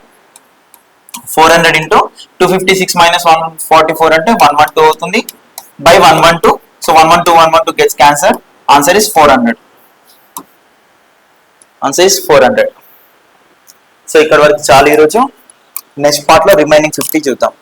400 into 256 minus 144 అంటే 112 అవుతుంది by 112. So 112 gets cancelled. Answer is 400. Answer is 400. So ఇక్కడ వరకు చాలు ఈరోజు. నెక్స్ట్ పార్ట్ లో రిమైనింగ్ 50 చూద్దాం.